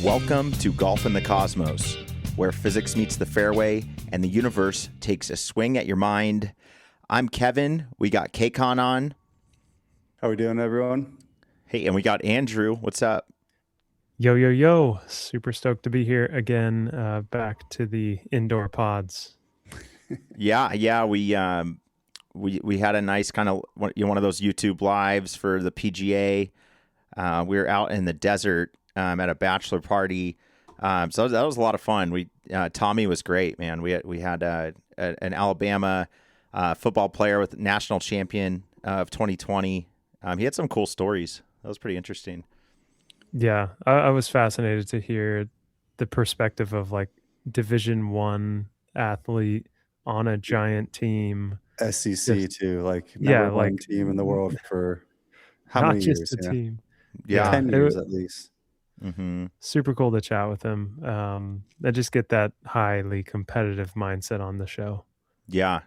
Welcome to Golf in the Cosmos, where physics meets the fairway and the universe takes a swing at your mind. I'm Kevin. We got Kcon on. How we doing, everyone? Hey, and we got Andrew. What's up? Yo, yo, yo. Super stoked to be here again, back to the indoor pods. Yeah. We had a nice kind of one of those YouTube lives for the PGA. We were out in the desert at a bachelor party. So that was a lot of fun. Tommy was great, man. We had an Alabama football player with national champion of 2020. He had some cool stories. That was pretty interesting. Yeah, I was fascinated to hear the perspective of like Division I athlete on a giant team. SEC too, like Yeah, number one like team in the world for how not many just years? a team. Yeah. 10 it years was at least. Mm-hmm. super cool to chat with him. I just get that highly competitive mindset on the show. Yeah.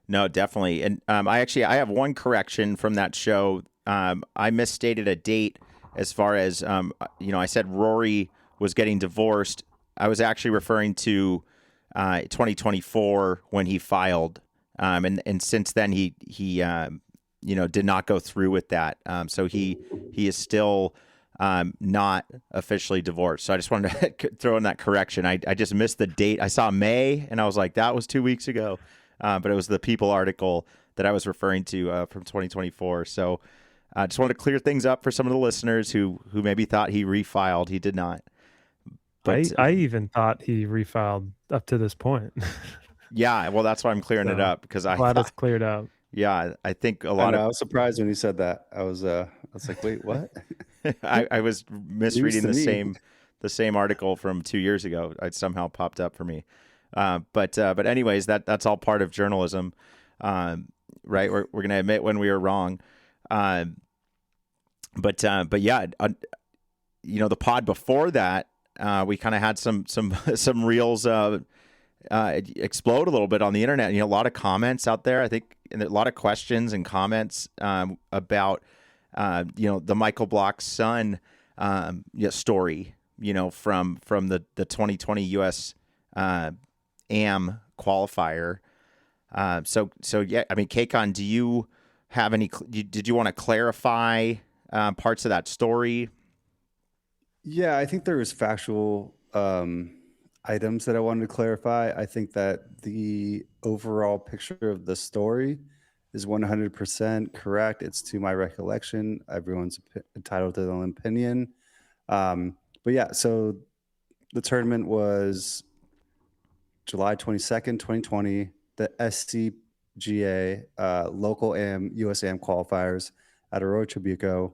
No, definitely. And I have one correction from that show. I misstated a date as far as, I said Rory was getting divorced. I was actually referring to 2024 when he filed. And since then he did not go through with that. So he is still not officially divorced. So I just wanted to throw in that correction. I just missed the date. I saw May and I was like, that was 2 weeks ago. But it was the People article that I was referring to from 2024. So I just wanted to clear things up for some of the listeners who maybe thought he refiled. He did not. But I even thought he refiled up to this point. Yeah, well, that's why I'm clearing it up because I glad thought it's cleared up. Yeah, I think I was surprised when you said that. I was like, wait, what? I was misreading the same article from 2 years ago. It somehow popped up for me. But anyways, that's all part of journalism, right? We're going to admit when we were wrong. But yeah, the pod before that, we kind of had some reels explode a little bit on the internet. A lot of comments out there. I think and a lot of questions and comments about the Michael Block's son story. From the 2020 U.S. AM qualifier. So yeah, I mean, Kcon, do you have any? Did you want to clarify parts of that story? Yeah, I think there was factual items that I wanted to clarify. I think that the overall picture of the story is 100% correct. It's to my recollection. Everyone's entitled to their own opinion. But yeah, so the tournament was July 22nd, 2020, the SCGA local AM, USAM qualifiers at Arroyo Trabuco.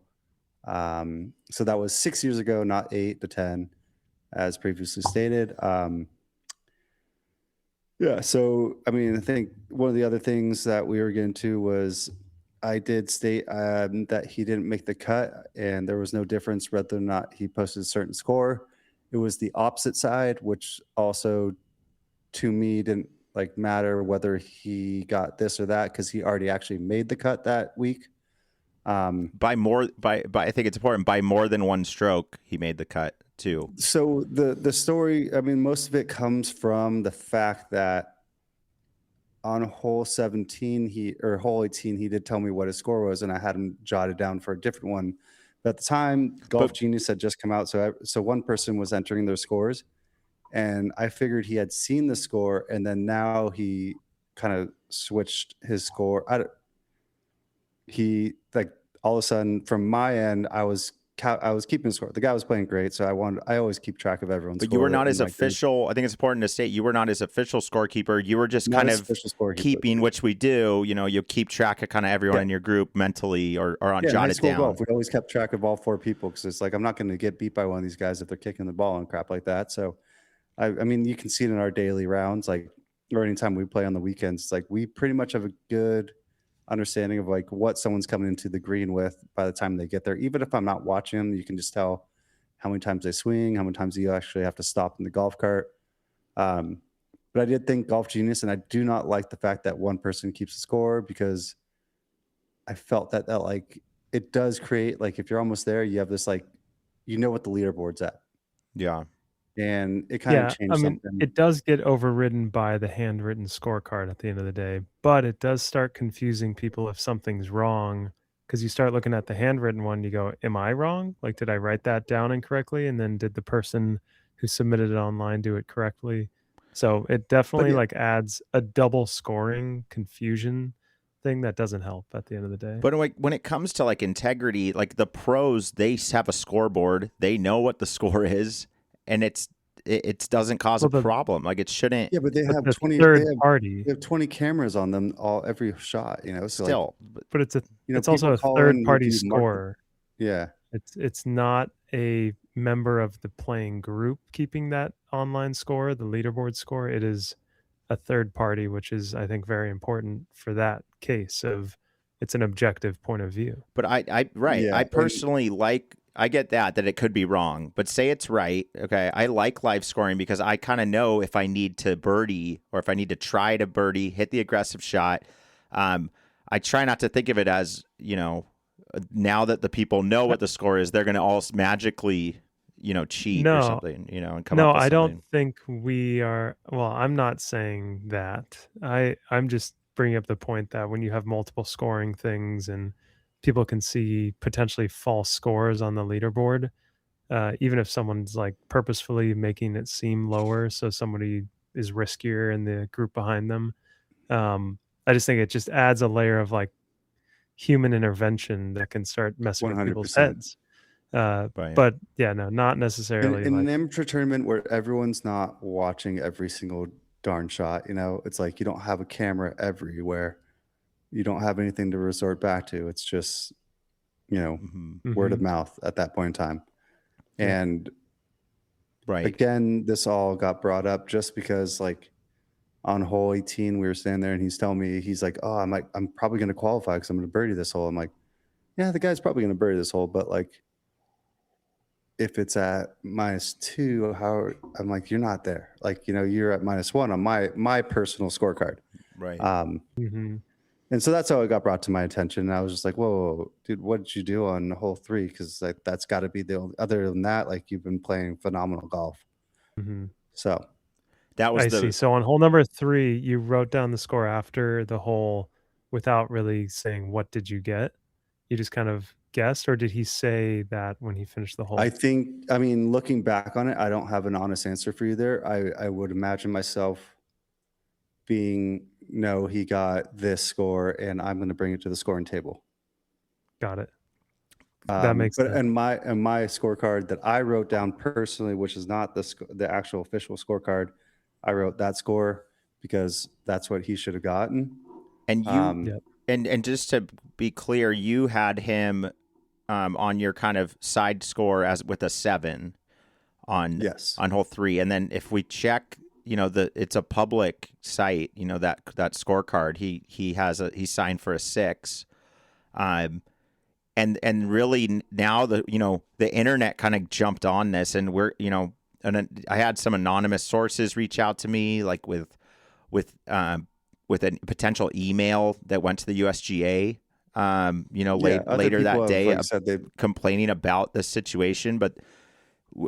So that was 6 years ago, not 8 to 10, as previously stated. Yeah, so, I mean, I think one of the other things that we were getting to was I did state that he didn't make the cut, and there was no difference whether or not he posted a certain score. It was the opposite side, which also, to me, didn't matter whether he got this or that because he already actually made the cut that week. I think it's important, by more than one stroke, he made the cut too. So the story, I mean, most of it comes from the fact that on hole 17, hole 18, he did tell me what his score was, and I had him jotted down for a different one. But at the time, Golf Genius had just come out, so one person was entering their scores, and I figured he had seen the score, and then now he kind of switched his score. He all of a sudden, from my end, I was keeping score. The guy was playing great, so I always keep track of everyone's. But you were not as official. I think it's important to state you were not as official scorekeeper. You were just kind of keeping, which we do. You keep track of kind of everyone in your group mentally or on jotted down. Golf. We always kept track of all 4 people because it's like I'm not going to get beat by one of these guys if they're kicking the ball and crap like that. So, I mean, you can see it in our daily rounds, or anytime we play on the weekends. It's we pretty much have a good understanding of what someone's coming into the green with by the time they get there. Even if I'm not watching them, you can just tell how many times they swing, how many times you actually have to stop in the golf cart. But I did think Golf Genius, and I do not like the fact that one person keeps the score because I felt that it does create, if you're almost there, you have this, what the leaderboard's at. Yeah. and it kind of Yeah, I changed mean, something. it does get overridden by the handwritten scorecard at the end of the day, but it does start confusing people if something's wrong, because you start looking at the handwritten one, you go, "Am I wrong? Like, did I write that down incorrectly? And then did the person who submitted it online do it correctly?" So it But definitely, yeah, like, adds a double scoring confusion thing that doesn't help at the end of the day. But like when it comes to like integrity, like the pros, they have a scoreboard. They know what the score is, and it doesn't cause a Well, the problem. Like it shouldn't. yeah, but but the third party, they have 20 cameras on them every shot, so like, Still, but it's also people a call third in, party review market. score. Yeah. It's not a member of the playing group keeping that online score, the leaderboard score. It is a third party, which is, I think, very important for that case of it's an objective point of view. but right. Yeah. I And personally like. I get that it could be wrong, but say it's right. Okay, I like live scoring because I kind of know if I need to birdie or if I need to try to birdie, hit the aggressive shot. I try not to think of it as now that the people know what the score is, they're going to all magically cheat or No, something and come no, up with I don't something. think we are. Well, I'm not saying that. I'm just bringing up the point that when you have multiple scoring things and people can see potentially false scores on the leaderboard, even if someone's like purposefully making it seem lower so somebody is riskier in the group behind them. I just think it just adds a layer of like human intervention that can start messing with people's 100%. heads. Right. But yeah, no, not necessarily In like an amateur tournament where everyone's not watching every single darn shot, it's like you don't have a camera everywhere. You don't have anything to resort back to. It's just, Hmm. word of mhm, mouth at that point in time. yeah. And Right. again, this all got brought up just because, like, on hole 18, we were standing there and he's telling me, he's like, "Oh, I'm probably going to qualify because I'm going to birdie this hole." I'm like, "Yeah, the guy's probably going to birdie this hole, but like, if it's at -2, how?" I'm like, "You're not there. Like, you're at -1 on my personal scorecard." Right. Um, Mhm. and so that's how it got brought to my attention. And I was just like, "Whoa, whoa, whoa, dude, what did you do on hole 3? Because like that's got to be the other than that, like you've been playing phenomenal golf." Mhm. So That was I see. the So on hole number 3, you wrote down the score after the hole without really saying, "What did you get?" You just kind of guessed, or did he say that when he finished the hole? I mean, looking back on it, I don't have an honest answer for you there. I would imagine myself being, no, he got this score, and I'm going to bring it to the scoring table. Got it. That makes But sense. and my scorecard that I wrote down personally, which is not the actual official scorecard, I wrote that score because that's what he should have gotten. and you Um, Yep. and just to be clear, you had him on your kind of side score as with a 7 on yes, hole 3, and then if we check, it's a public site, that scorecard. He signed for a 6, and really now the internet kind of jumped on this, and and I had some anonymous sources reach out to me, like with a potential email that went to the USGA, yeah. Other later people that have, day, like I said, they complaining about the situation. But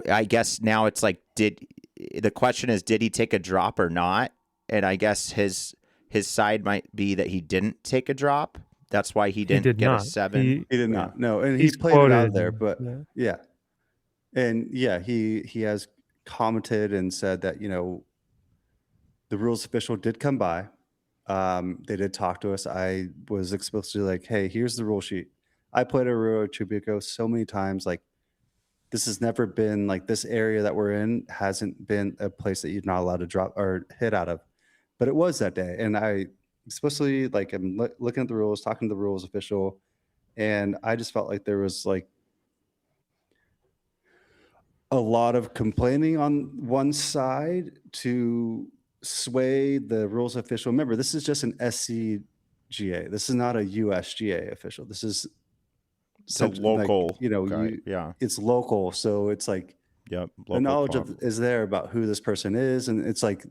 I guess now it's like, the question is, did he take a drop or not? And I guess his side might be that he didn't take a drop. That's why he He didn't did get a not. 7. he did Yeah. not. No, and He's he's played it out quoted, of there, but yeah. yeah. And yeah, he has commented and said that, the rules official did come by. They did talk to us. I was explicitly like, "Hey, here's the rule sheet." I played Aurora Chubico so many times. Like, this has never been like, this area that we're in hasn't been a place that you're not allowed to drop or hit out of, but it was that day. And I explicitly, like, I'm looking at the rules, talking to the rules official, and I just felt like there was like a lot of complaining on one side to sway the rules official. Remember, this is just an SCGA. This is not a USGA official. This is It's a like, local guy. Yeah. it's local. So it's like Yep. the Local knowledge club. is there about who this person is. And it's like,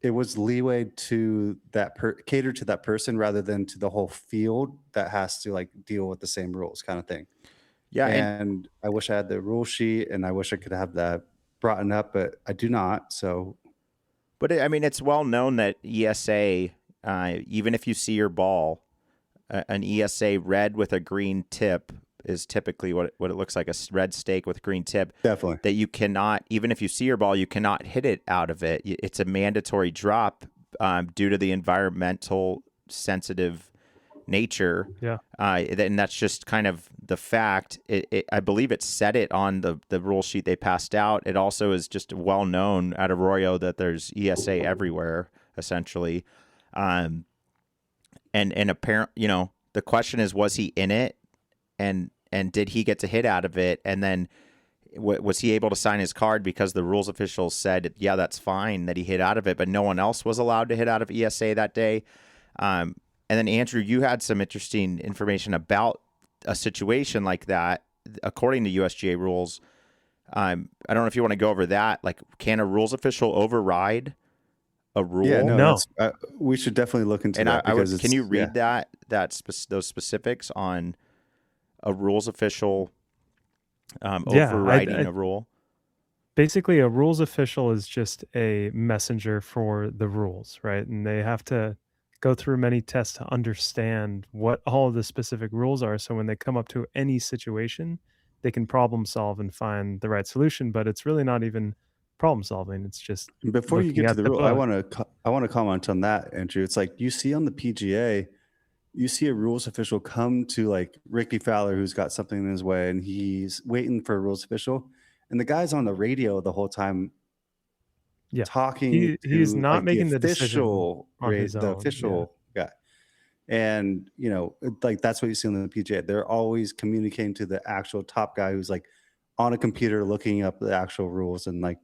it was leeway to that cater to that person rather than to the whole field that has to like deal with the same rules kind of thing. Yeah. And And I wish I had the rule sheet and I wish I could have that. brought up, but I do not. So, But I mean, it's well known that ESA, even if you see your ball, an ESA red with a green tip is typically what it looks like, a red stake with green tip. definitely. That you cannot, even if you see your ball, you cannot hit it out of it. It's a mandatory drop due to the environmental sensitive nature. Yeah. And that's just kind of the fact. I believe it said it on the rule sheet they passed out. It also is just well known at Arroyo that there's ESA everywhere, essentially. And apparent, the question is, was he in it, and did he get to hit out of it, and then was he able to sign his card because the rules officials said, yeah, that's fine that he hit out of it, but no one else was allowed to hit out of ESA that day. And then Andrew, you had some interesting information about a situation like that, according to USGA rules. I don't know if you want to go over that. Like, can a rules official override a rule? Yeah, No. We should definitely look into And that. can you read those specifics on a rules official overriding a rule? Basically, a rules official is just a messenger for the rules, right? And they have to go through many tests to understand what all of the specific rules are. So when they come up to any situation, they can problem solve and find the right solution. But it's really not even problem solving. It's just Before you looking get to at the the rule, I book. want to comment on that, Andrew. It's like you see on the PGA, you see a rules official come to like Ricky Fowler, who's got something in his way, and he's waiting for a rules official, and the guy's on the radio the whole time, Yeah. talking He's to not like making the the decision official, on his the own. official guy, and like that's what you see on the PGA. They're always communicating to the actual top guy who's like on a computer looking up the actual rules and like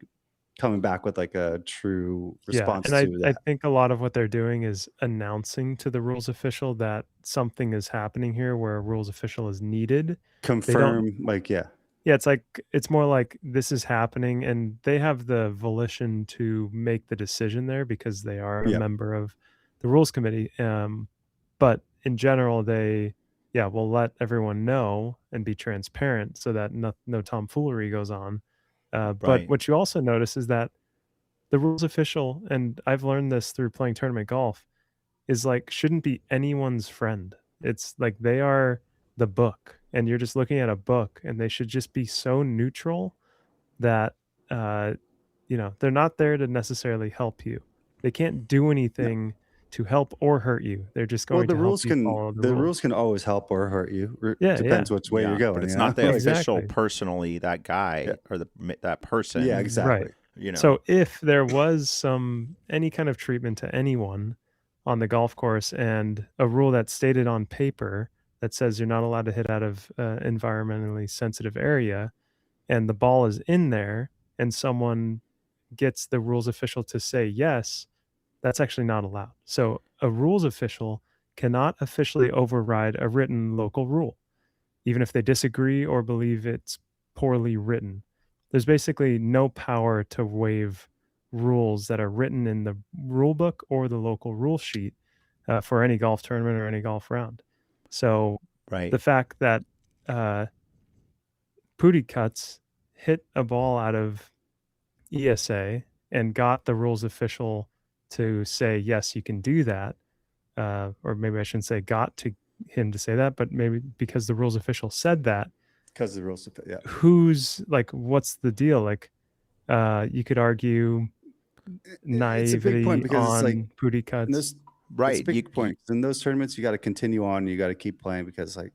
coming back with like a true response and to I that. think a lot of what they're doing is announcing to the rules official that something is happening here where a rules official is needed. Confirm, like, yeah. Yeah, it's more like this is happening, and they have the volition to make the decision there because they are a Yeah. member of the rules committee. But in general, they will let everyone know and be transparent so that no tomfoolery goes on. But Right. what you also notice is that the rules official, and I've learned this through playing tournament golf, is like shouldn't be anyone's friend. It's like they are the book, and you're just looking at a book, and they should just be so neutral that they're not there to necessarily help you. They can't do anything to help or hurt you. They're just Well, going to help you follow the rules. rules can always help or hurt you. Yeah, Depends which way you're going. But it's you not know? the Like, official Exactly. personally, that guy or that person. yeah, exactly. Right. So if there was any kind of treatment to anyone on the golf course and a rule that's stated on paper that says you're not allowed to hit out of environmentally sensitive area, and the ball is in there, and someone gets the rules official to say yes, that's actually not allowed. So a rules official cannot officially override a written local rule, even if they disagree or believe it's poorly written. There's basically no power to waive rules that are written in the rule book or the local rule sheet for any golf tournament or any golf round. So Right. the fact that Pooty Cuts hit a ball out of ESA and got the rules official to say, yes, you can do that. Or maybe I shouldn't say got to him to say that, but maybe because the rules official said that, Because the rules, yeah. who's like, what's the deal? Like, you could argue It's a big naivety point because it's on like Pooty Cuts. It's Right. a big point. In those tournaments, you got to continue on. You got to keep playing because, like,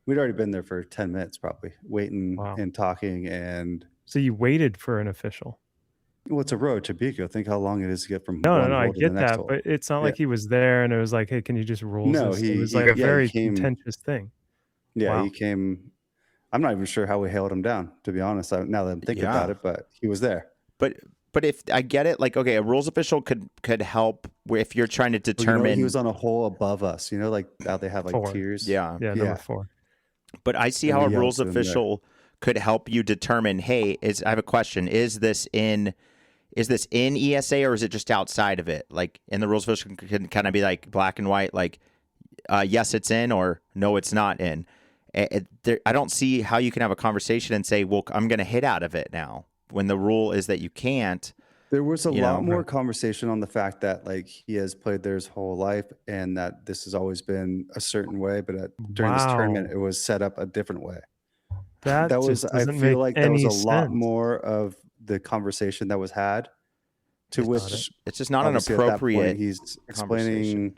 we'd already been there for 10 minutes probably, waiting Wow. and talking. And So you waited for an official. well, it's a road to Bico. Think how long it is to get from No, one I hole to the get next that, hole. but it's not Yeah. like he was there and it was like, hey, can you just rules No, this? he- It was he- like a yeah, very he came- contentious thing. Yeah, Wow. he came. I'm not even sure how we held him down, to be honest. Now that I'm thinking about it, but he was there. But if I get it, like, okay, a rules official could help if you're trying to Well, determine. he was on a hole above us. Like how they have like 4. tiers. Yeah. Yeah, number 4. But I see And how we a yelled rules to him there. official could help you determine, hey, I have a question. Is this in ESA or is it just outside of it? Like, and the rules official can kind of be like black and white, like, yes, it's in, or no, it's not in. I don't see how you can have a conversation and say, well, I'm going to hit out of it now. when the rule is that you can't. There was a You lot know, more Right. conversation on the fact that like he has played there his whole life and that this has always been a certain way, but during this tournament Wow. it was set up a different way. That That was, just I doesn't feel make like that was any a lot sense. more of the conversation that was had, to Got it. which it's just not an obviously at that point appropriate he's conversation.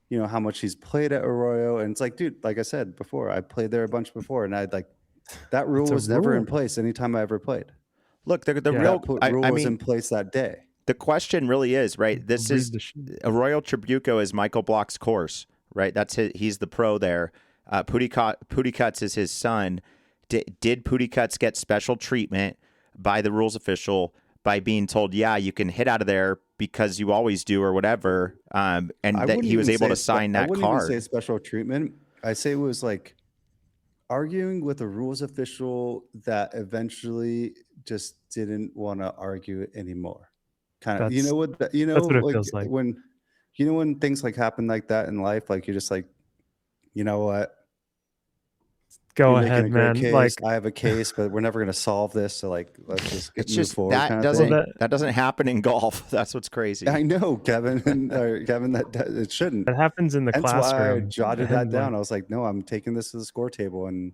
explaining, how much he's played at Arroyo, and it's like, dude, like I said before, I played there a bunch before, and I'd like that It's rule a was never in rule. place anytime I ever played. Look, the Yeah. real, Rule I was in mean, place that day. the question really is, right? This Read is the sheet. Arroyo Tribuco is Michael Block's course, right? He's the pro there. Puticuts is his son. Did Puticuts get special treatment by the rules official by being told, yeah, you can hit out of there because you always do or whatever, and I that wouldn't he was even able say to sign I that wouldn't even say card? special treatment. I say it was like arguing with a rules official that eventually just didn't want to argue it anymore. Kind of, That's what, that's what it like feels like. when things like happen like that in life, like you're just like, you know what, Go you're making ahead, a great man. Like, case. I have a case, but we're never going to solve this. So like, let's just It's move just forward, kind of well, thing. that doesn't happen in golf. That's what's crazy. I know, Kevin, Kevin, that it shouldn't. that happens in the Hence why I classroom. jotted that And like, down. I was like, no, I'm taking this to the score table. And,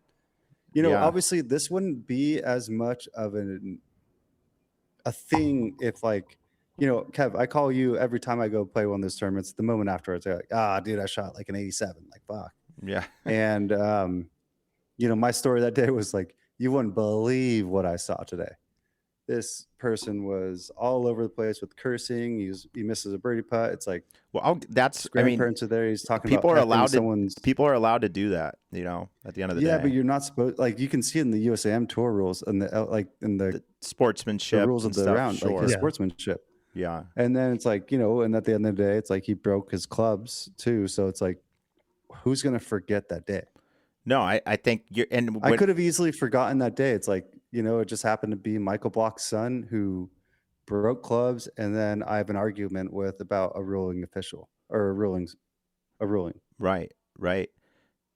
Yeah. obviously this wouldn't be as much of a thing if like, Kev, I call you every time I go play one of those tournaments. The moment afterwards, they're like, dude, I shot like an 87. Like, fuck. Yeah. And, my story that day was like, you wouldn't believe what I saw today. This person was all over the place with cursing. He misses a birdie putt. It's like, Well, his I mean, grandparents are there. He's talking people about are effing allowed to someone's. people are allowed to do that. At the end of the Yeah, day, but you're not supposed, like, you can see it in the USAM tour rules and the the sportsmanship rules of and the stuff. round, like Sure. his Yeah. sportsmanship. Yeah. And then it's like, and at the end of the day, it's like he broke his clubs too. So it's like, who's going to forget that day? No, I think you're, and I could have easily forgotten that day. It's like, it just happened to be Michael Block's son who broke clubs. And then I have an argument with about a ruling official or a ruling. right.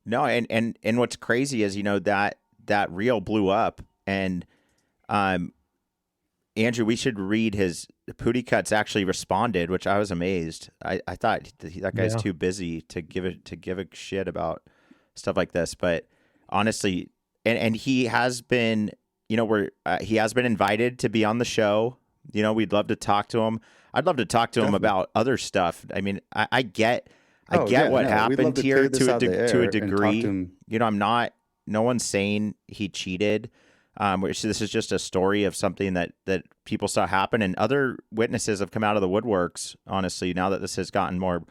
No, and what's crazy is that reel blew up, and Andrew, we should read his Puticuts actually responded, which I was amazed. I thought that guy's Yeah. too busy to give a shit about stuff like this, but honestly, and he has been, he has been invited to be on the show. We'd love to talk to him. I'd love to talk to him Definitely. about other stuff. I mean, I get Oh, yeah, what no, we'd love happened to here clear this out of the to a air and talk degree. to him. I'm not. No one's saying he cheated. Which this is just a story of something that people saw happen, and other witnesses have come out of the woodworks. Honestly, now that this has gotten more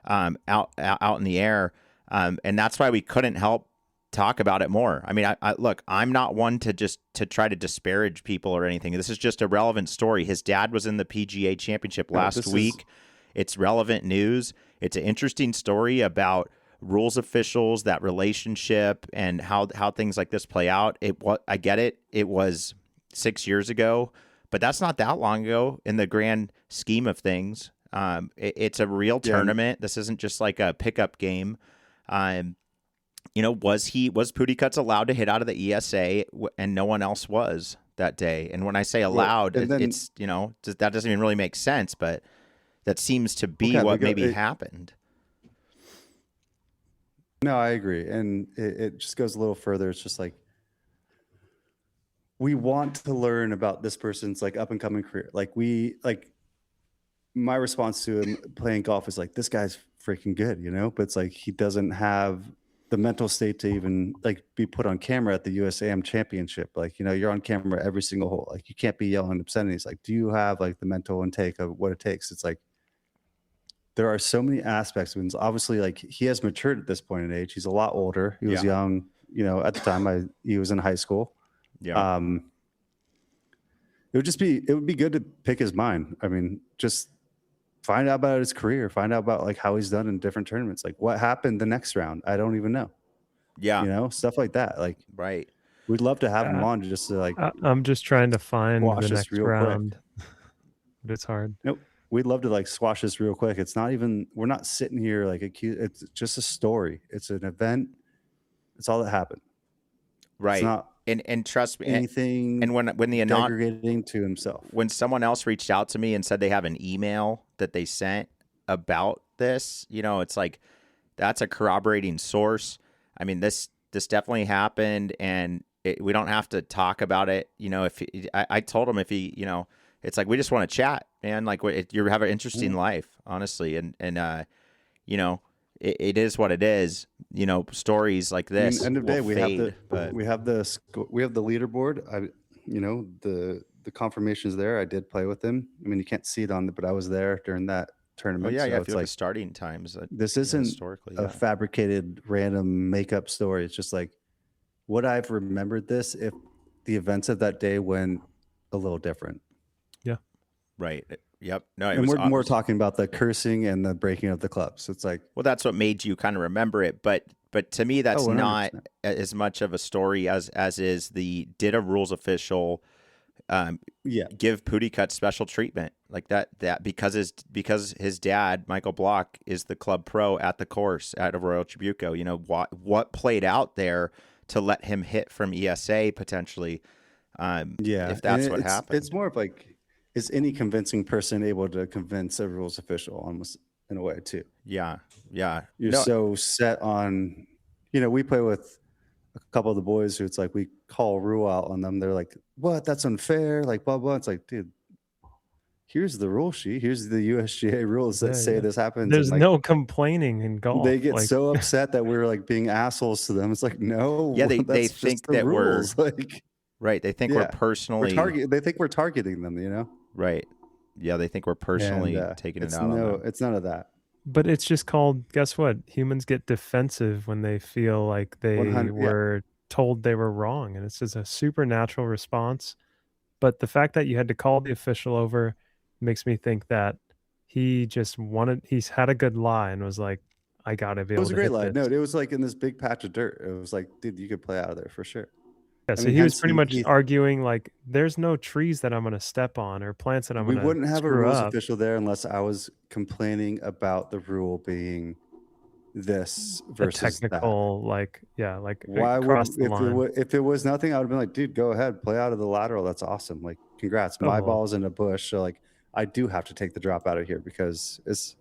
out in the air, and that's why we couldn't help talk about it more. I mean, I look, I'm not one to try to disparage people or anything. This is just a relevant story. His dad was in the PGA Championship last week. It's relevant news. It's an interesting story about rules officials, that relationship, and how things like this play out. I get it. It was 6 years ago, but that's not that long ago in the grand scheme of things. It's a real tournament. This isn't just like a pickup game. Was Puticuts allowed to hit out of the ESA and no one else was that day? And when I say allowed, it's that doesn't even really make sense, but that seems to be what maybe happened. No, I agree. And it just goes a little further. It's just like, we want to learn about this person's like up and coming career. Like my response to him playing golf is like, this guy's freaking good, but it's like, he doesn't have the mental state to even like be put on camera at the USAM championship. Like, you're on camera every single hole. Like, you can't be yelling obscenities. Like, do you have like the mental intake of what it takes? It's like, there are so many aspects. I mean, obviously, like, he has matured at this point in age. He's a lot older. He was young, at the time he was in high school. Yeah. It would be good to pick his mind. I mean, just find out about his career, find out about like how he's done in different tournaments. Like, what happened the next round? I don't even know. Yeah. Stuff like that. Like, right. We'd love to have him on just to like. I'm just trying to find the next real round, but it's hard. Nope. We'd love to like squash this real quick. It's not even, we're not sitting here like accused. It's just a story. It's an event. It's all that happened. Right. It's not and trust me, anything and when the degrading to himself. when someone else reached out to me and said they have an email that they sent about this, it's like that's a corroborating source. I mean, this definitely happened, and we don't have to talk about it. If I told him if he, it's like we just want to chat, man. Like you have an interesting life, honestly, and it is what it is. Stories like this. End of day, we fade, have the leaderboard. The confirmations there. I did play with them. I mean, you can't see it on but I was there during that tournament. Oh, yeah, so yeah. it's If you like the starting times, this isn't historically a fabricated random makeup story. It's just like what I've remembered this if the events of that day went a little different. Yeah. Right. Yep. No, and we're more talking about the cursing and the breaking of the clubs. It's like, well, that's what made you kind of remember it. But to me, that's not as much of a story as is did a rules official give Puticut special treatment like that because his dad Michael Block is the club pro at the course at Royal Tribuco. What played out there to let him hit from ESA potentially. If that's what happened. It's more of like, is any convincing person able to convince a rules official almost in a way too? Yeah. Yeah. You're so set on, we play with a couple of the boys who it's like, we call a rule out on them. They're like, what? That's unfair. Like blah, blah. It's like, dude, here's the rule sheet. Here's the USGA rules that say this happens. There's no complaining in golf. They get so upset that we're like being assholes to them. It's like, no. Yeah. They think that rules. we're like, right. They think we're personally they think we're targeting them, Right. Yeah, they think we're personally taking it out on them. It's none of that. But it's just called, guess what? Humans get defensive when they feel like they were told they were wrong. And it's just a supernatural response. But the fact that you had to call the official over makes me think that he's had a good lie and was like, I got to be able to hit this. It was a great lie. No, it was like in this big patch of dirt. It was like, dude, you could play out of there for sure. Yeah, so he was pretty much arguing like, there's no trees that I'm going to step on or plants that I'm going to. We wouldn't have a rules official there unless I was complaining about the rule being this versus technical, that. Why would if it was nothing, I would have been like, dude, go ahead, play out of the lateral. That's awesome. Like, congrats. My ball's in a bush, so like, I do have to take the drop out of here because it's.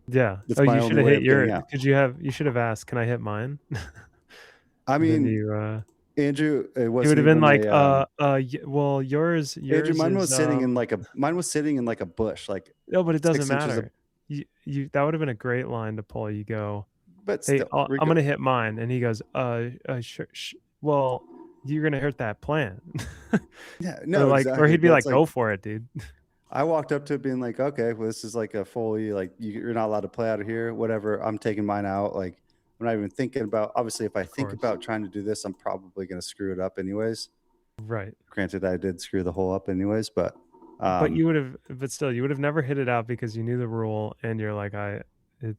Yeah. You should have hit your. You should have asked, can I hit mine? I mean. Andrew, it would have been like, well, yours. Andrew, mine was sitting in like a bush, like. No, but it doesn't matter. You that would have been a great line to pull. You go, but hey, I'm gonna hit mine, and he goes, sure. Well, you're gonna hurt that plant. Yeah, no, or he'd be like, go for it, dude. I walked up to it being like, okay, well, this is like a fully like you're not allowed to play out of here, whatever. I'm taking mine out, like. I'm not even thinking about, obviously, if I think about trying to do this, I'm probably going to screw it up anyways. Right. Granted, I did screw the hole up anyways, but. You would have never hit it out because you knew the rule and you're like, and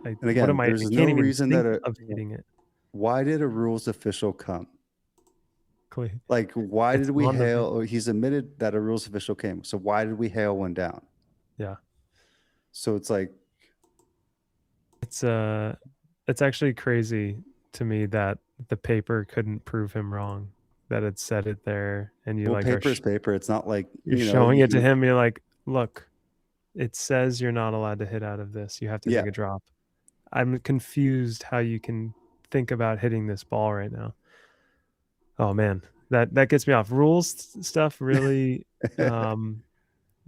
again, there's no reason of hitting it. Why did a rules official come? Like, why did we hail? He's admitted that a rules official came. So why did we hail one down? Yeah. So it's like. It's actually crazy to me that the paper couldn't prove him wrong, that it said it there. And you paper is paper. It's not like you're showing it to him. You're like, look, it says you're not allowed to hit out of this. You have to take a drop. I'm confused how you can think about hitting this ball right now. Oh man, that gets me off. Rules stuff really.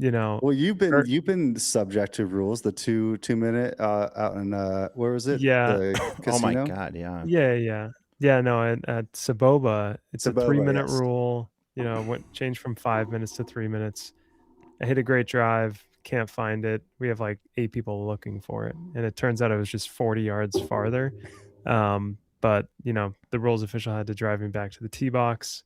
Well, you've been subject to rules. The 2 minute out in where was it? Yeah. The oh my god, yeah. Yeah. No, at Saboba, it's a 3 minute rule. Changed from 5 minutes to 3 minutes. I hit a great drive, can't find it. We have like 8 people looking for it, and it turns out it was just 40 yards farther. But the rules official had to drive me back to the tee box.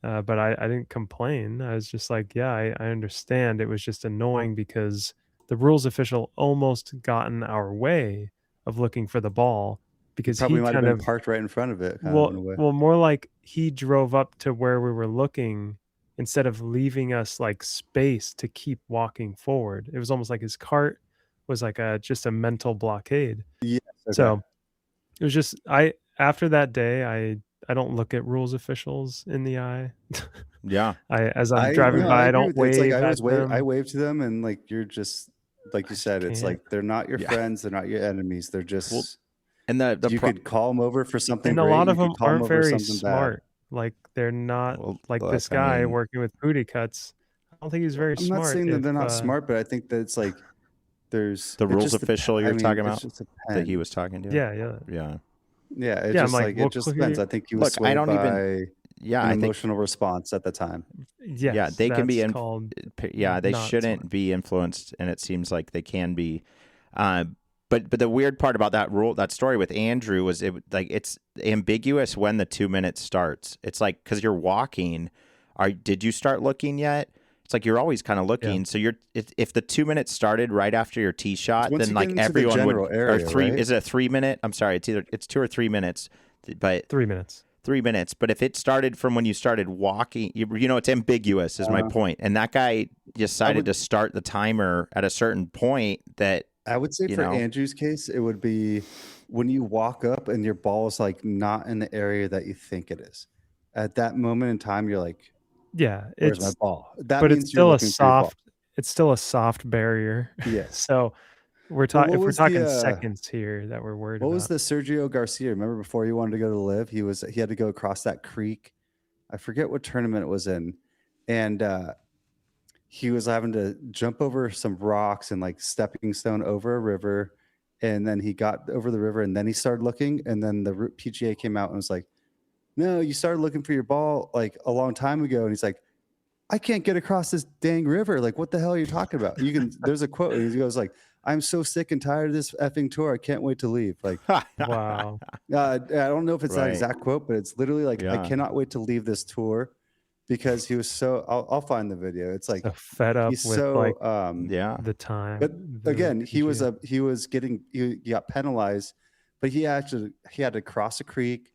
But I didn't complain. I was just like, yeah, I understand. It was just annoying because the rules official almost got in our way of looking for the ball because he might have been parked right in front of it. Well, more like he drove up to where we were looking instead of leaving us like space to keep walking forward. It was almost like his cart was like just a mental blockade. Yes. Okay. So it was just after that day, I don't look at rules officials in the eye. Yeah. As I'm driving I by, I agree don't with you. It's like wave I always at wave. them. I wave to them, and like you're just like you said. It's can't. like they're not your Yeah. friends. They're not your enemies. They're just. And you could call them over for something And great. a lot of You them could call them aren't over for very something smart. Like they're not Well, like look, this I guy mean- working with booty cuts. I don't think he's very bad. I'm smart. not saying that they're not smart, but I think that it's like there's The it rules just official dep- you're I mean, talking it's about just that he depends. was talking to. Yeah. Yeah. Yeah, it's Yeah, I'm just like, like well, it just depends. I think he was Look, I swayed don't by even. Yeah, an I think. emotional response at the time. yes, Yeah, they can be. that's called Yeah, they not shouldn't smart. be influenced, and it seems like they can be. But the weird part about that story with Andrew was it's ambiguous when the 2 minutes starts. It's like because you're walking. Did you start looking yet? It's like you're always kind of looking. Yeah. So if the 2 minutes started right after your tee shot, Once then you like get into the everyone general would area, or three. right? Is it a 3 minute? I'm sorry, it's 2 or 3 minutes, but 3 minutes. 3 minutes. But if it started from when you started walking, it's ambiguous. Is my point. And that guy decided to start the timer at a certain point that. I would say for Andrew's case, it would be when you walk up and your ball is like not in the area that you think it is. At that moment in time, you're like, Yeah, "Where's my ball?" That but means it's still you're a looking for your ball. soft. It's still a soft barrier. Yeah. So we're Well, talking. what If we're was talking the, seconds here, that we're worried What about. was the Sergio Garcia? Remember before he wanted to go to Live, he had to go across that creek. I forget what tournament it was in, and he was having to jump over some rocks and like stepping stone over a river, and then he got over the river, and then he started looking, and then the PGA came out and was like, "No, you started looking for your ball like a long time ago," and he's like, "I can't get across this dang river. Like, what the hell are you talking about?" There's a quote. He goes like, "I'm so sick and tired of this effing tour. I can't wait to leave." Like, wow. I don't know if it's that Right. exact quote, but it's literally like, Yeah. "I cannot wait to leave this tour," because he was so. I'll find the video. It's like So fed up he's with so like Yeah. the time. But the again, he PGA. got penalized, but he had to cross a creek,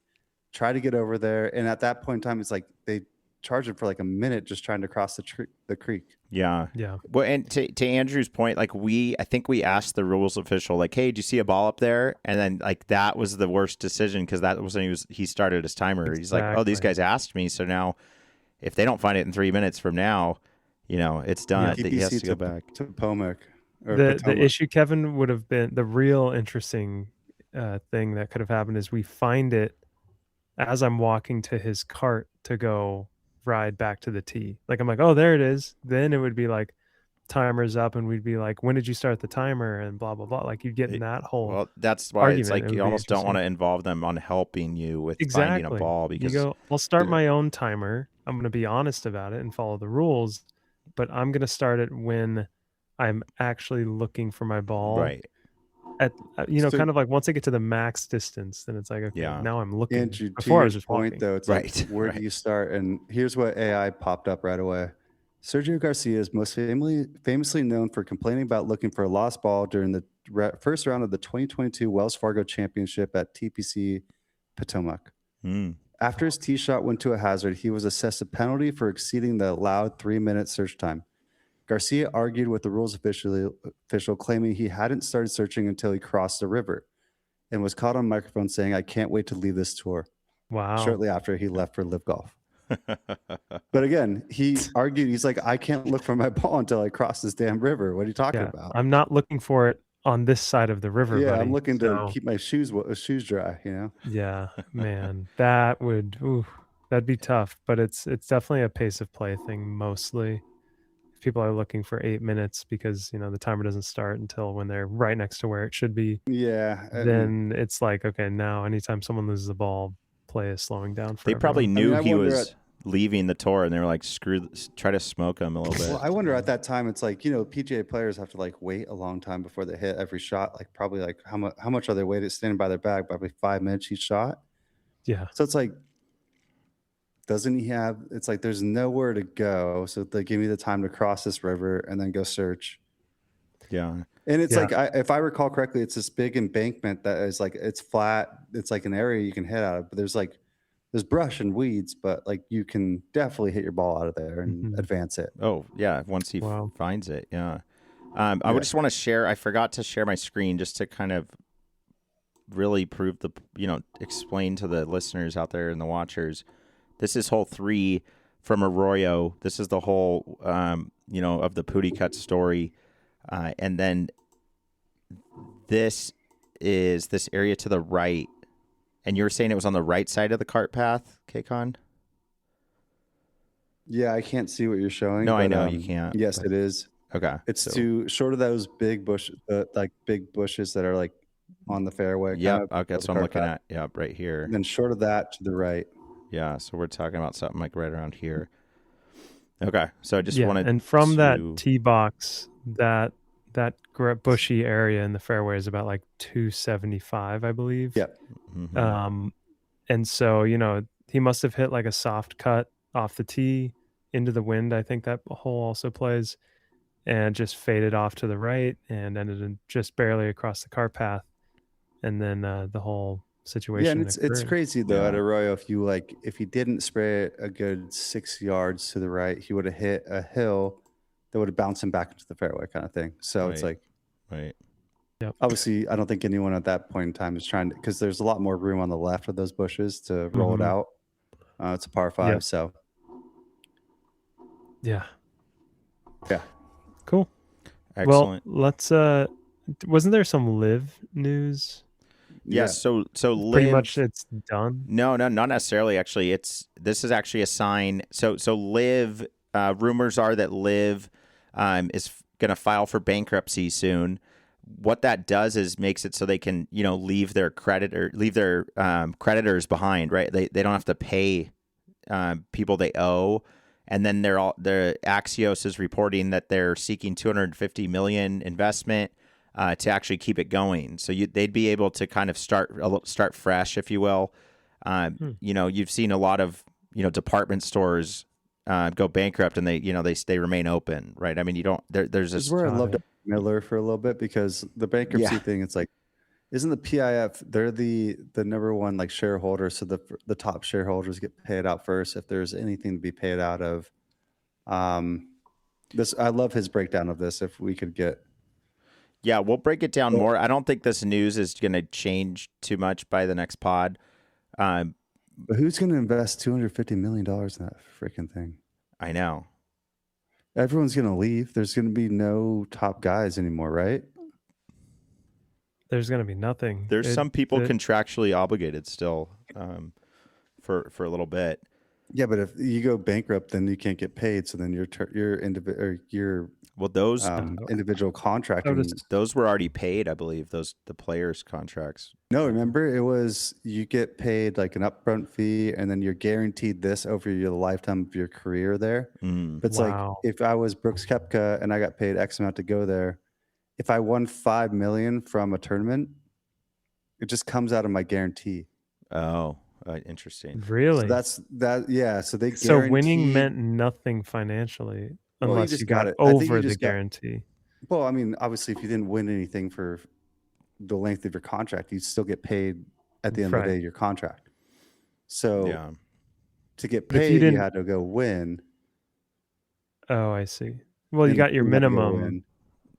try to get over there, and at that point in time, it's like they charged him for like a minute just trying to cross the creek. Yeah. Yeah. Well, and to Andrew's point, like I think we asked the rules official, like, "Hey, do you see a ball up there?" And then like that was the worst decision because that was when he started his timer. He's like, "Oh, these Exactly. guys asked me, so now if they don't find it in 3 minutes from now, it's done. Yeah. He has to go back." to Potomac. Or The Potomac. issue, Kevin, would have been the real interesting thing that could have happened is we find it as I'm walking to his cart to go ride back to the tee. Like I'm like, oh, there it is. Then it would be like timer's up, and we'd be like, when did you start the timer? And blah blah blah. Like you'd get in that whole. Well, that's why it's argument. like It you would be almost don't want to interesting. involve them on helping you with Exactly. finding a ball because you go, I'll start my own timer. I'm going to be honest about it and follow the rules, but I'm going to start it when I'm actually looking for my ball. right. At So- kind of like once I get to the max distance, then it's like, okay, Yeah. now I'm looking. Andrew, to Before I your was just point, walking. though, it's Right, like, where right. do you start? And here's what AI popped up right away. Sergio Garcia is most famously known for complaining about looking for a lost ball during the first round of the 2022 Wells Fargo Championship at TPC Potomac. Hmm. After his tee shot went to a hazard, he was assessed a penalty for exceeding the allowed 3-minute search time. Garcia argued with the rules official, claiming he hadn't started searching until he crossed the river, and was caught on microphone saying, "I can't wait to leave this tour." Wow. Shortly after he left for Live Golf. But again, he argued, he's like, "I can't look for my ball until I cross this damn river. What are you talking Yeah. about?" I'm not looking for it on this side of the river. Yeah, buddy. I'm looking to So, keep my shoes dry, Yeah, man, that'd be tough, but it's definitely a pace of play thing mostly. If people are looking for 8 minutes because the timer doesn't start until when they're right next to where it should be, Yeah. then it's like, okay, now anytime someone loses the ball, play is slowing down for They probably everyone. knew I he wonder was leaving the tour, and they were like, try to smoke him a little bit. Well, I wonder at that time, it's like, PGA players have to like wait a long time before they hit every shot. Like probably like how much are they waiting standing by their bag? Probably 5 minutes each shot. Yeah. So it's like, doesn't he have, it's like there's nowhere to go. So they give me the time to cross this river and then go search. Yeah. And it's Yeah. like, if I recall correctly, it's this big embankment that is like, it's flat. It's like an area you can hit out of, but there's brush and weeds, but like you can definitely hit your ball out of there and Mhm. advance it. Oh, yeah. Once he Wow. finds it. Yeah. I would just want to share. I forgot to share my screen just to kind of really prove explain to the listeners out there and the watchers. This is hole 3 from Arroyo. This is the whole, of the Pootie Cut story. And then this is this area to the right. And you were saying it was on the right side of the cart path, Kcon? Yeah, I can't see what you're showing. No, but, I know you can't. Yes, it is. Okay. It's too short of those big big bushes that are like on the fairway. Yep. Okay, that's what I'm looking at. Yep, right here. And then short of that to the right. Yeah, so we're talking about something like right around here. Okay, so I just wanted and from that tee box, that bushy area in the fairway is about like 275, I believe. Yep. Mm-hmm. And so, he must have hit like a soft cut off the tee into the wind. I think that hole also plays, and just faded off to the right and ended in just barely across the cart path. And then the whole situation. Yeah, and it's crazy though at Arroyo. If he didn't spray it a good 6 yards to the right, he would have hit a hill that would have bounced him back into the fairway, kind of thing. So it's like, right. Yep. Obviously, I don't think anyone at that point in time is trying to, because there's a lot more room on the left of those bushes to roll it out. It's a par 5, so yeah. Cool. Excellent. Well, let's. Wasn't there some live news? Yes. So live, pretty much it's done. No, not necessarily. Actually, this is actually a sign. So live. Rumors are that live is going to file for bankruptcy soon. What that does is makes it so they can leave their creditors behind. Right. They don't have to pay people they owe. And then the Axios is reporting that they're seeking $250 million investment to actually keep it going. So they'd be able to kind of start fresh, if you will. You've seen a lot of department stores go bankrupt, and they remain open, right? I mean, you don't. There's this is where I loved Miller for a little bit, because the bankruptcy thing, it's like, isn't the PIF, they're the number one like shareholder, so the top shareholders get paid out first if there's anything to be paid out of. This, I love his breakdown of this. If we could get, we'll break it down more. I don't think this news is going to change too much by the next pod. But who's going to invest $250 million in that freaking thing? I know. Everyone's going to leave. There's going to be no top guys anymore, right? There's going to be nothing. There's some people contractually obligated still for a little bit. Yeah, but if you go bankrupt, then you can't get paid. So then your individual contract. Those were already paid, I believe. The players' contracts. No, remember, it was you get paid like an upfront fee, and then you're guaranteed this over your lifetime of your career there. But it's like, if I was Brooks Koepka and I got paid X amount to go there, if I won $5 million from a tournament, it just comes out of my guarantee. Oh, interesting. Really? So that's that. Yeah. So winning meant nothing financially unless you got over the guarantee. Well, I mean, obviously, if you didn't win anything for the length of your contract, you'd still get paid at the end of the day your contract. So to get paid, you had to go win. Oh, I see. Well, you got your minimum.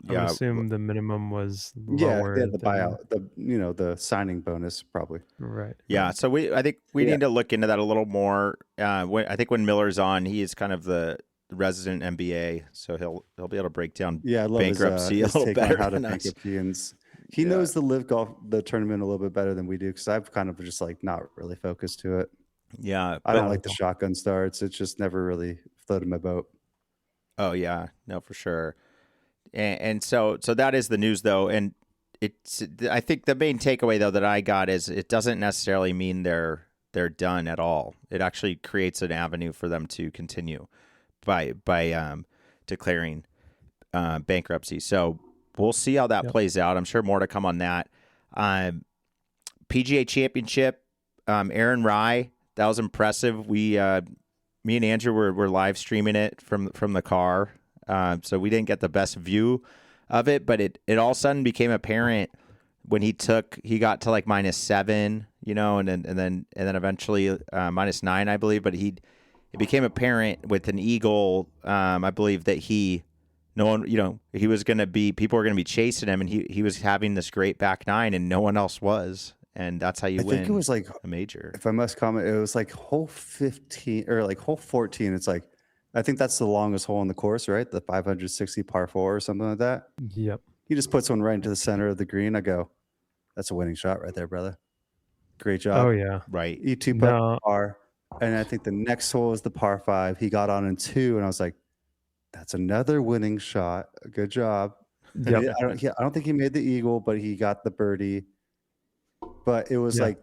I would assume the minimum was lower. Yeah, the buyout, the signing bonus probably. Right. Yeah, so I think we need to look into that a little more. I think when Miller's on, he is kind of the resident MBA, so he'll be able to break down bankruptcy his a little better than us. He knows the live golf, the tournament a little bit better than we do, because I've kind of just like not really focused to it. Yeah, I don't like the shotgun starts. It's just never really floated my boat. Oh yeah, no, for sure. And so that is the news, though, and I think the main takeaway though that I got is it doesn't necessarily mean they're done at all. It actually creates an avenue for them to continue by declaring bankruptcy. So we'll see how that plays out. I'm sure more to come on that. PGA Championship, Aaron Rai, that was impressive. Me and Andrew were live streaming it from the car. So we didn't get the best view of it, but it all of a sudden became apparent when he got to like -7, and then eventually -9, I believe. But it became apparent with an eagle, I believe, that he was going to be, people were going to be chasing him, and he was having this great back nine, and no one else was. and that's how you I win think it was like, a major. if I must comment, it was like hole 15 or like hole 14. It's like, I think that's the longest hole on the course, right? The 560 par 4 or something like that. Yep. He just puts one right into the center of the green. I go, that's a winning shot right there, brother. Great job. Oh yeah. Right. E2 No. par. And I think the next hole is the par 5. He got on in 2, and I was like, that's another winning shot. Good job. Yep. I don't think he made the eagle, but he got the birdie. But it was Yeah. like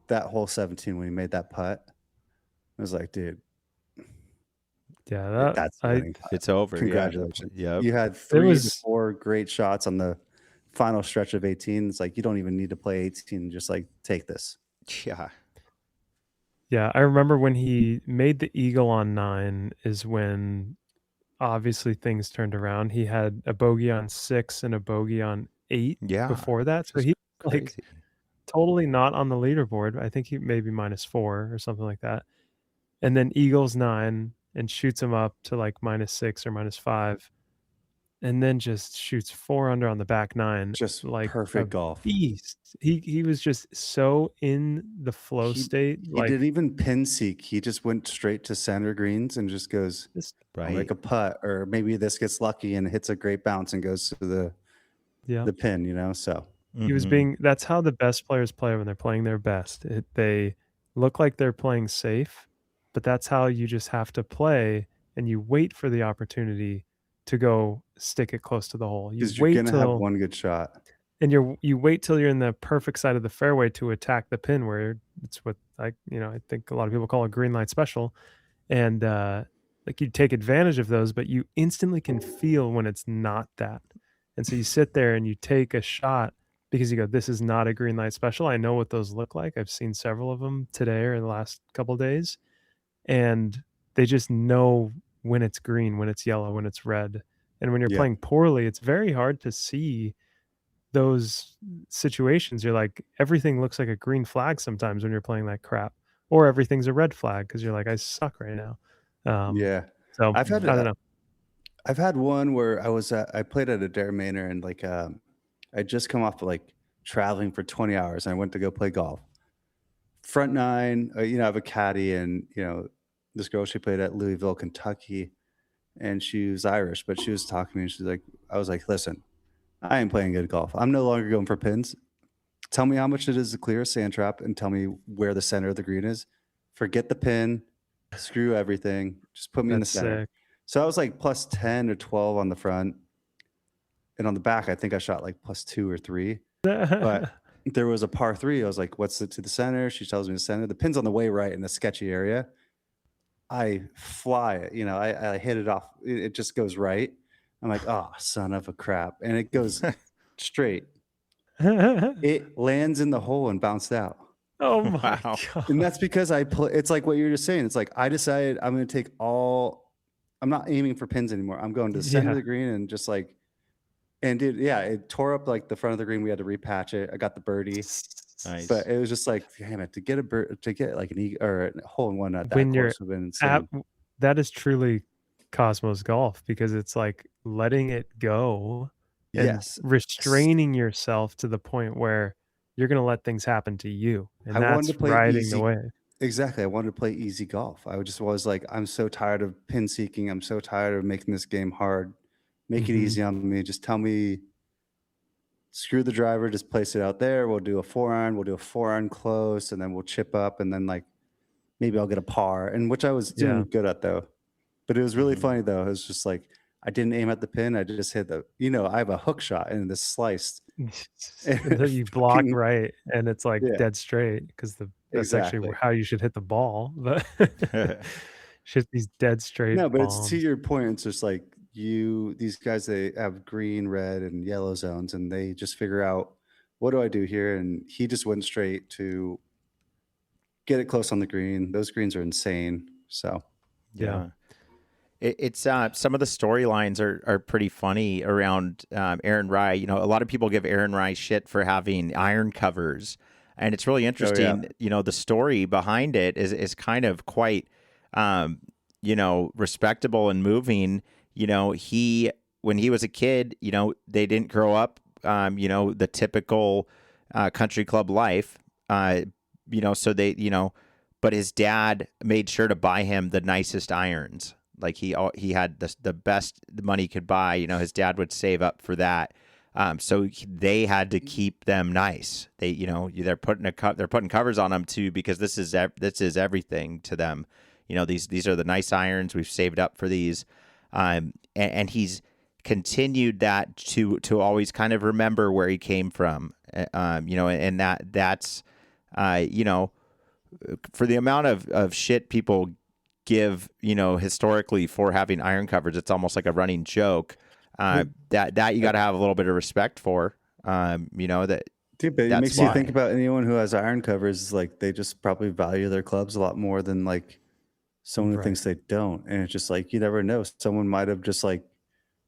that hole 17 when he made that putt. I was like, dude, Yeah. that's a winning putt. It's over. Congratulations. Yeah. Yep. You had 3 to 4 great shots on the final stretch of 18. It's like, you don't even need to play 18. Just like, take this. Yeah. Yeah. I remember when he made the eagle on 9 is when obviously things turned around. He had a bogey on 6 and a bogey on 8 Yeah. before that. So Just he crazy. like totally not on the leaderboard. I think he maybe -4 or something like that. And then eagles 9 and shoots him up to like -6 or -5. And then just shoots 4 under on the back 9. Just like perfect a golf. beast. He was just so in the flow state. He Like didn't even pin seek. He just went straight to center greens and just goes, just I'll Right. make a putt, or maybe this gets lucky and hits a great bounce and goes to yeah. the pin, you know? So He was Mhm. that's how the best players play when they're playing their best. They look like they're playing safe, but that's how you just have to play, and you wait for the opportunity to go stick it close to the hole. You because you're wait going to have till one good shot. and you wait till you're in the perfect side of the fairway to attack the pin, where it's what I think a lot of people call a green light special. And like you take advantage of those, but you instantly can feel when it's not that. And so you sit there and you take a shot because you go, this is not a green light special. I know what those look like. I've seen several of them today or in the last couple of days. And they just know when it's green, when it's yellow, when it's red. And when you're Yeah. playing poorly, it's very hard to see those situations. You're like, everything looks like a green flag sometimes when you're playing that crap, or everything's a red flag because you're like, I suck right now. Yeah. So I've had I don't know. I've had one where I played at a Dare Manor, and like I just come off of like traveling for 20 hours, and I went to go play golf. Front 9, I have a caddy, and this girl, she played at Louisville, Kentucky, and she was Irish, but she was talking to me, and she's like, I was like, listen, I ain't playing good golf. I'm no longer going for pins. Tell me how much it is to clear a sand trap, and tell me where the center of the green is. Forget the pin, screw everything. Just put me in the That's center. sick. So I was like plus 10 or 12 on the front. And on the back, I think I shot like plus 2 or 3. But there was a par 3. I was like, what's it to the center? She tells me the center. The pin's on the way right in a sketchy area. I fly it. I hit it off. It just goes right. I'm like, oh, son of a crap. And it goes straight. It lands in the hole and bounced out. Oh my Wow. god. And that's because it's like what you're just saying. It's like I decided I'm going to take I'm not aiming for pins anymore. I'm going to the center of the green and just like, and dude, yeah, it tore up like the front of the green. We had to repatch it. I got the birdie. Nice. But it was just like, damn it, to get like an eagle or a hole in one at that When you're course would have been insane. that is truly Cosmos golf, because it's like letting it go and Yes. restraining yourself to the point where you're going to let things happen to you. And I wanted that's to play riding easy. the wave. Exactly. I wanted to play easy golf. I just was like, I'm so tired of pin seeking. I'm so tired of making this game hard. Make it Mhm. easy on me. Just tell me, screw the driver, just place it out there. We'll do a 4-iron. We'll do a 4-iron close, and then we'll chip up, and then like maybe I'll get a par, and which I was doing Yeah. good at though. But it was really Mhm. funny though. It was just like I didn't aim at the pin. I just hit I have a hook shot and this sliced. That you block Fucking- right, and it's like Yeah. dead straight, because that's actually Exactly. how you should hit the ball. But should these dead straight No, but bombs. it's to your point. It's just like these guys, they have green, red, and yellow zones, and they just figure out, what do I do here? And he just went straight to get it close on the green. Those greens are insane. So Yeah. It's some of the storylines are pretty funny around Aaron Rye. A lot of people give Aaron Rye shit for having iron covers, and it's really interesting. The story behind it is kind of quite respectable and moving. When he was a kid, they didn't grow up the typical country club life. So they, but his dad made sure to buy him the nicest irons. Like he had the best money could buy. His dad would save up for that. So they had to keep them nice. They're putting covers on them too, because this is everything to them. These are the nice irons. We've saved up for these. And he's continued that to always kind of remember where he came from. And that's for the amount of shit people give, historically for having iron covers, it's almost like a running joke. That you got to have a little bit of respect for, that. Dude, but it makes you think about anyone who has iron covers, like they just probably value their clubs a lot more than like someone who thinks they don't. And it's just like, you never know. Someone might have just like,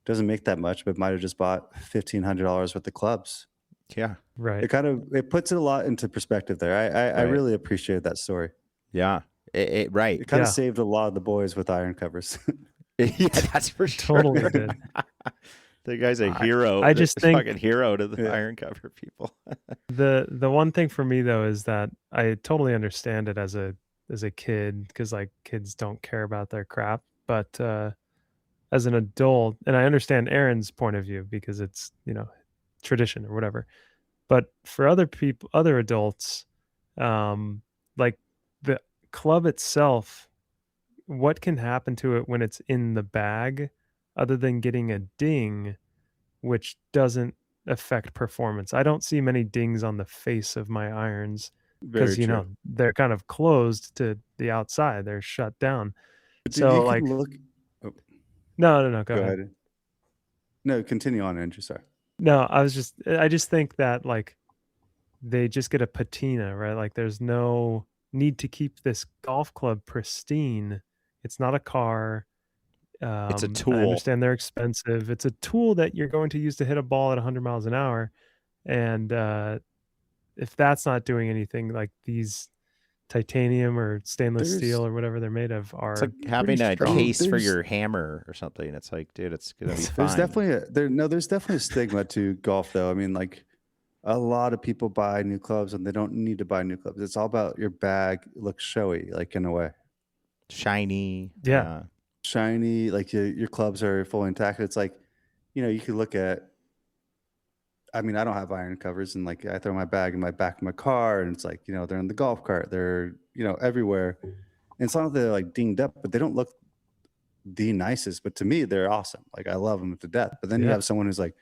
doesn't make that much, but might have just bought $1,500 worth of clubs. Yeah. Right. It puts it a lot into perspective there. I really appreciate that story. Yeah. It kind of saved a lot of the boys with iron covers. Yeah, that's for sure. Totally did. The guy's a hero. I just think fucking hero to the iron cover people. The one thing for me though is that I totally understand it as a kid, because like kids don't care about their crap, but as an adult, and I understand Aaron's point of view because it's tradition or whatever, but for other people, other adults, like the club itself, what can happen to it when it's in the bag other than getting a ding, which doesn't affect performance? I don't see many dings on the face of my irons because they're kind of closed to the outside, they're shut down. So like no, go ahead. No, continue on, Andrew. Sorry. No, I just think that like they just get a patina, right? Like there's no need to keep this golf club pristine. It's not a car. It's a tool. I understand they're expensive. It's a tool that you're going to use to hit a ball at 100 miles an hour. And if that's not doing anything, like these titanium or stainless steel or whatever they're made of are, it's like having a case for your hammer or something. It's like, dude, it's gonna be fine. There's definitely a stigma to golf though. I mean, like a lot of people buy new clubs and they don't need to buy new clubs. It's all about your bag looks showy, like in a way. Shiny. Yeah. Shiny, like your clubs are fully intact. It's like, you could look at, I mean, I don't have iron covers, and like I throw my bag in my back of my car, and it's like, they're in the golf cart, they're, everywhere. And it's not that they're like dinged up, but they don't look the nicest. But to me, they're awesome. Like I love them to death. But then you have someone who's like,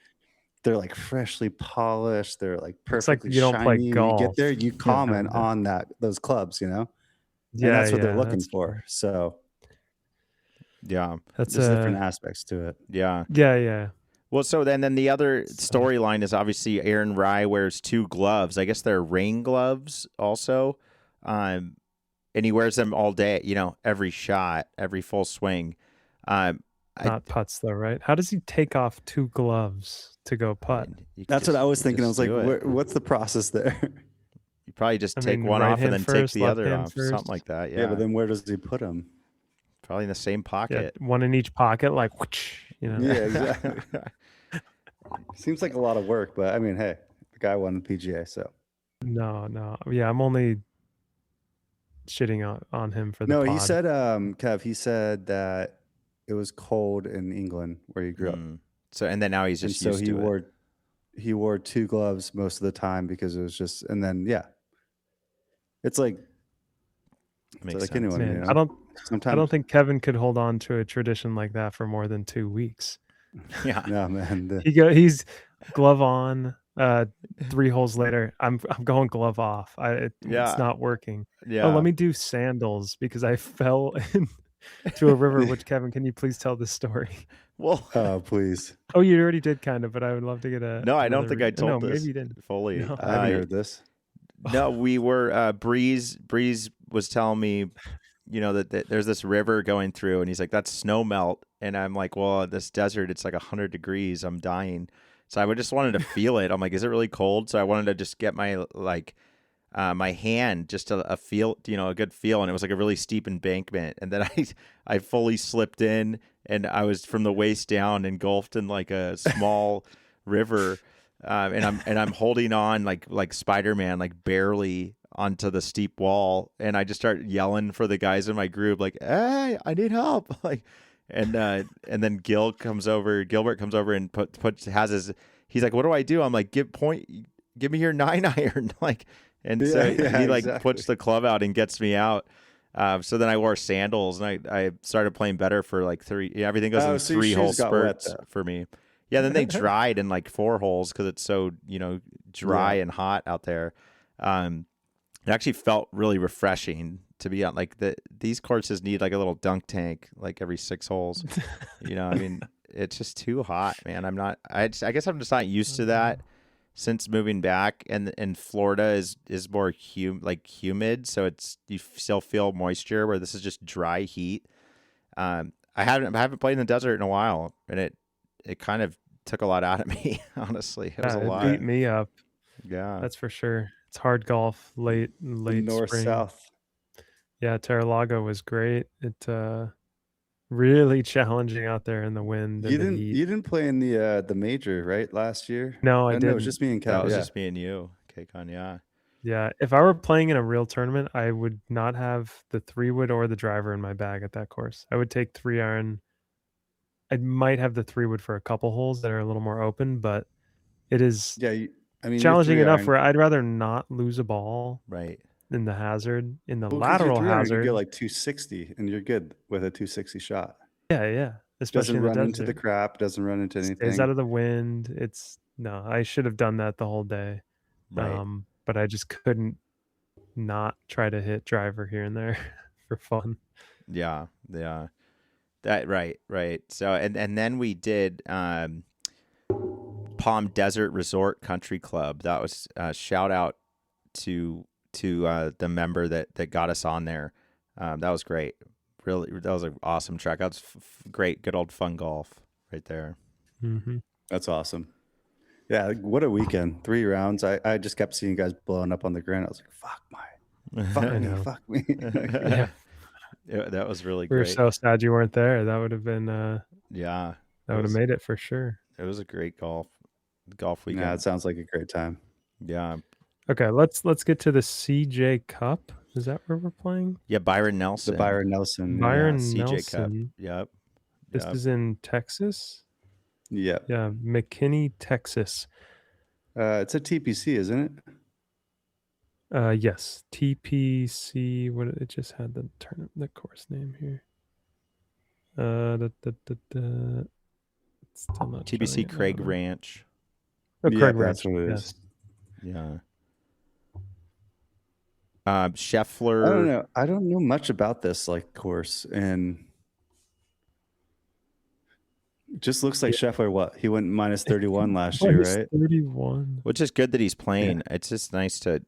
they're like freshly polished, they're like perfectly it's like you shiny. don't play golf. You get there, you comment on those clubs, and that's what they're looking for. So yeah, there's different aspects to it. Yeah. Well, so then the other storyline is obviously Aaron Rye wears 2 gloves. I guess they're rain gloves also. And he wears them all day, every shot, every full swing. Not putts though, right? How does he take off 2 gloves to go putt? That's what I was thinking. I was like, what's the process there? You probably just take one off and then take the other off, something like that. Yeah, but then where does he put them? Probably in the same pocket. Yeah, one in each pocket, like, whoosh, Yeah, exactly. Seems like a lot of work, but I mean, hey, the guy won the PGA, so. No. Yeah, I'm only shitting on him for the pod. He said, Kev, he said that it was cold in England where he grew up. So, and then now he's just used to it. He wore 2 gloves most of the time because it was just, and then, it's like, Makes sense. anyone, Man, I don't think Kevin could hold on to a tradition like that for more than 2 weeks. Yeah. No, man. He's glove on. 3 holes later, I'm going glove off. It's not working. Yeah. Oh, let me do sandals because I fell into a river. Which, Kevin, can you please tell this story? Well, please. Oh, you already did kind of, but I would love to get a. No, I don't think I told this. Maybe you didn't fully. No. I haven't heard this. No, we were Breeze was telling me, that there's this river going through, and he's like, that's snow melt, and I'm like, well, this desert, it's like 100 degrees, I'm dying. So I just wanted to feel it. I'm like, is it really cold? So I wanted to just get my my hand just a feel, a good feel, and it was like a really steep embankment, and then I fully slipped in, and I was from the waist down engulfed in like a small river. And I'm holding on like Spider-Man, like barely onto the steep wall, and I just start yelling for the guys in my group, like, "Hey, I need help!" Like, and then Gilbert comes over and he's like, "What do I do?" I'm like, "Give me your 9-iron," like, and so he like exactly. puts the club out and gets me out. So then I wore sandals and I started playing better for like 3. Yeah, everything goes in so your 3-hole shoes got wet, spurts though. for me. Yeah, then they dried in like 4 holes because it's so dry and hot out there. It actually felt really refreshing to be on like these courses need like a little dunk tank like every 6 holes. I mean, it's just too hot, man. I guess I'm just not used to that since moving back, and Florida is more humid, so you still feel moisture where this is just dry heat. I haven't played in the desert in a while, and it kind of took a lot out of me, honestly. It was a lot. It beat me up. Yeah. That's for sure. It's hard golf late North spring. south. Yeah, Terra-Lago was great. It really challenging out there in the wind and the heat. You didn't play in the major, right, last year? No, I didn't. No, it was just me and Cal. That was just me and you, Kcon, yeah. Yeah, if I were playing in a real tournament, I would not have the 3-wood or the driver in my bag at that course. I would take 3-iron. I might have the 3-wood for a couple holes that are a little more open, but it is challenging enough where I'd rather not lose a ball in the hazard, in the lateral hazard. You get like 260 and you're good with a 260 shot. Yeah. Especially doesn't run into the crap, doesn't run into anything. Stays out of the wind. I should have done that the whole day. Right. But I just couldn't not try to hit driver here and there for fun. Yeah. That right. So and then we did Palm Desert Resort Country Club. That was shout out to the member that got us on there. That was great. Really, that was an awesome track. That was great, good old fun golf right there. Mm-hmm. That's awesome. Yeah, what a weekend! 3 rounds. I just kept seeing guys blowing up on the ground. I was like, fuck me. Yeah, that was really great. We were so sad you weren't there. That would have been that would have made it for sure. It was a great golf weekend. Yeah, it sounds like a great time. Yeah. Okay, let's get to the CJ Cup. Is that where we're playing? Yeah, Byron Nelson. The Byron Nelson. Nelson. CJ Cup. Yep. This is in Texas? Yep. Yeah, McKinney, Texas. It's a TPC, isn't it? Yes, TPC. What it just had the course name here. It's still not TPC Craig Ranch. Oh, Craig Ranch. That's what it is. Yeah. Scheffler. I don't know much about this course, and it just looks like Scheffler. He went minus 31 last year, right? 31. Which is good that he's playing. Yeah. It's just nice to